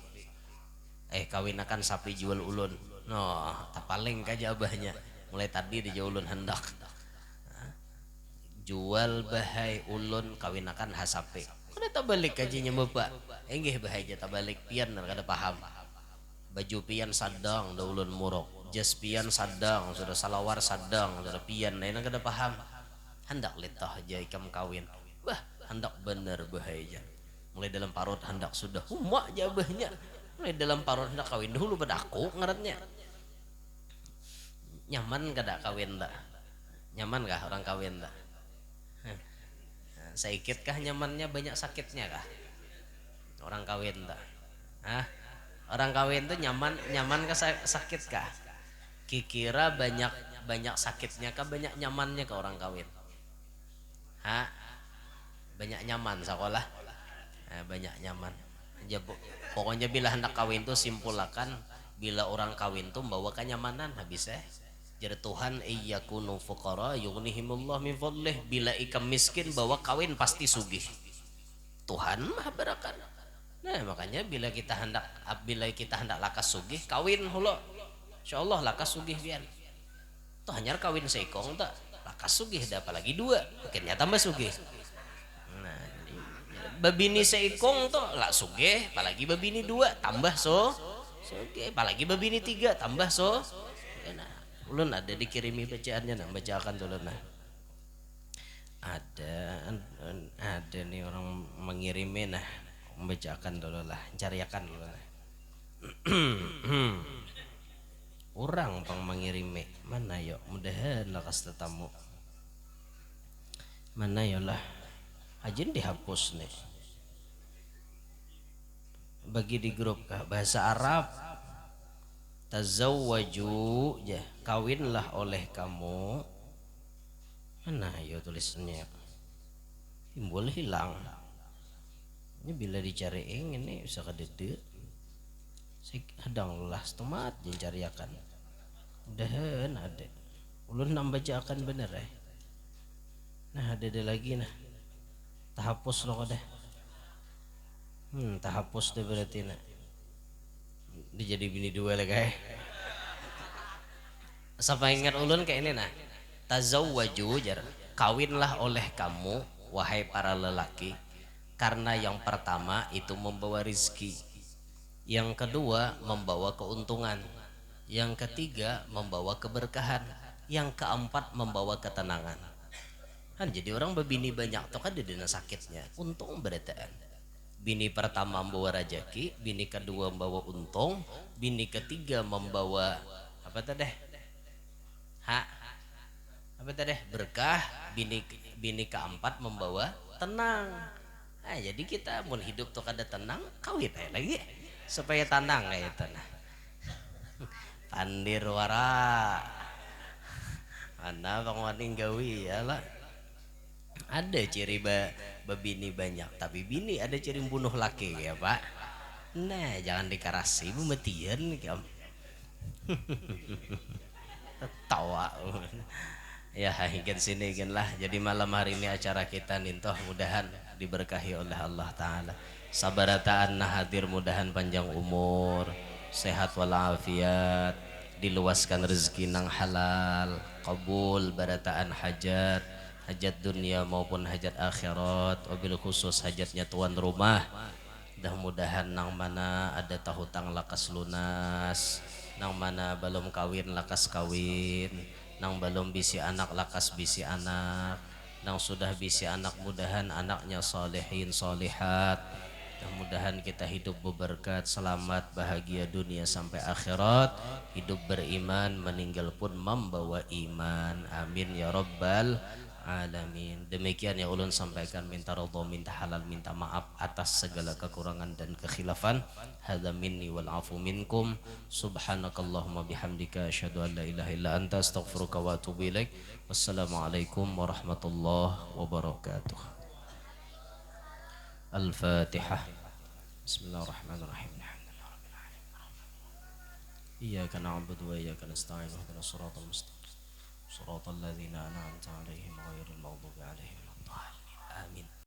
Kawinakan sapi jual ulun. No, tak paling kaja abahnya. Mulai tadi di ulun hendak jual bahai ulun kawinakan hasape. Kada tak balik kajinya bapak. Enggih bahai tak balik pian kada paham. Baju pian sadang da ulun murok. Jas pian sadang, sudah salawar sadang, sudah pian na kada paham. Hendak letah aja ikam kawin. Bah, hendak bener bahai aja. Mulai dalam parut hendak sudah humak jabahnya. Mulai dalam parut hendak kawin dulu pada aku ngarannya. Nyaman kada kawin tak? Nyaman kah orang kawin tak? Sakit kah nyamannya, banyak sakitnya kah? Orang kawin tak? Orang kawin tuh nyaman kah sakit kah? Kikira banyak sakitnya kah banyak nyamannya ke orang kawin? Banyak nyaman sekolah. Banyak nyaman. Pokoknya bila hendak kawin tuh simpulakan bila orang kawin tuh membawa kenyamanan habis jadi Tuhan iyyakunu fuqara yughnihimullah min fadlih. Bila ikam miskin bawa kawin pasti sugih. Tuhan maha berakan. Nah makanya bila kita hendak lakas sugih kawin hula. Insyaallah lakas sugih pian. Tuh hanya kawin seikong tak lakas sugih dah apalagi dua. Akhirnya tambah sugih. Nah babini seikong tuh lak sugih apalagi babini dua tambah sugih apalagi babini tiga tambah nah ulun ada dikirimi bacaannya nah bacakan dulu nah ada nih orang mengirimi nah membacakan dulu lah cariakan dulu lah. Orang pang mengirimi mana yuk mudahan lakas tetamu mana yo lah ajin dihapus nih bagi di grup kah bahasa Arab tazawwaju ya kawinlah oleh kamu mana yo tulisannya timbul hilang ini bila dicari ini bisa kedede saya hadang lah stomat dicariakan udahan ada ulun nambah bacakan bener nah ada lagi nah tahapus lo kada tahapus deh berarti nah dia jadi bini dua lagi Siapa ingat ulun kayak ini nah tazawwaju jar kawinlah oleh kamu wahai para lelaki karena yang pertama itu membawa rizki, yang kedua membawa keuntungan, yang ketiga membawa keberkahan, yang keempat membawa ketenangan. Kan jadi orang berbini banyak tuh kan di dina sakitnya untung berataan. Bini pertama membawa rajaki, bini kedua membawa untung, bini ketiga membawa apa tadi? Apa tadi? Berkah, bini keempat membawa tenang. Nah, jadi kita mau hidup tuh kada tenang, kawin aja lagi supaya tenang kayak itu nah. Pandir wara. Mana pangwaning gawi ya lah. Ada ciri babini banyak, tapi bini ada ciri bunuh laki ya pak. Nah jangan dikarasi bumetian kamu. Tawa. Ya ingin sini ingin lah. Jadi malam hari ini acara kita nintoh mudahan diberkahi oleh Allah Ta'ala. Sabarataan hadir mudahan panjang umur, sehat walafiat, diluaskan rezeki nang halal, kabul barataan hajat dunia maupun hajat akhirat, wabil khusus hajatnya tuan rumah. Mudah-mudahan nang mana ada tahutang lakas lunas, nang mana belum kawin lakas kawin, nang belum bisi anak lakas bisi anak, nang sudah bisi anak mudahan anaknya solehin solehat. Mudah-mudahan kita hidup berberkat, selamat, bahagia dunia sampai akhirat, hidup beriman, meninggal pun membawa iman. Amin ya rabbal alamin. Demikian ya ulun sampaikan, minta ridho, minta halal, minta maaf atas segala kekurangan dan kekhilafan. Hadza minni wal afu minkum. Subhanakallahumma bihamdika asyhadu an la ilaha illa anta astaghfiruka wa atubu ilaik. Wassalamualaikum warahmatullahi wabarakatuh. Al-Fatihah. Bismillahirrahmanirrahim. إياك نعبد وإياك نستعين اهدنا الصراط المستقيم صراط الذين أنعمت عليهم غير المغضوب عليهم ولا الضالين آمين.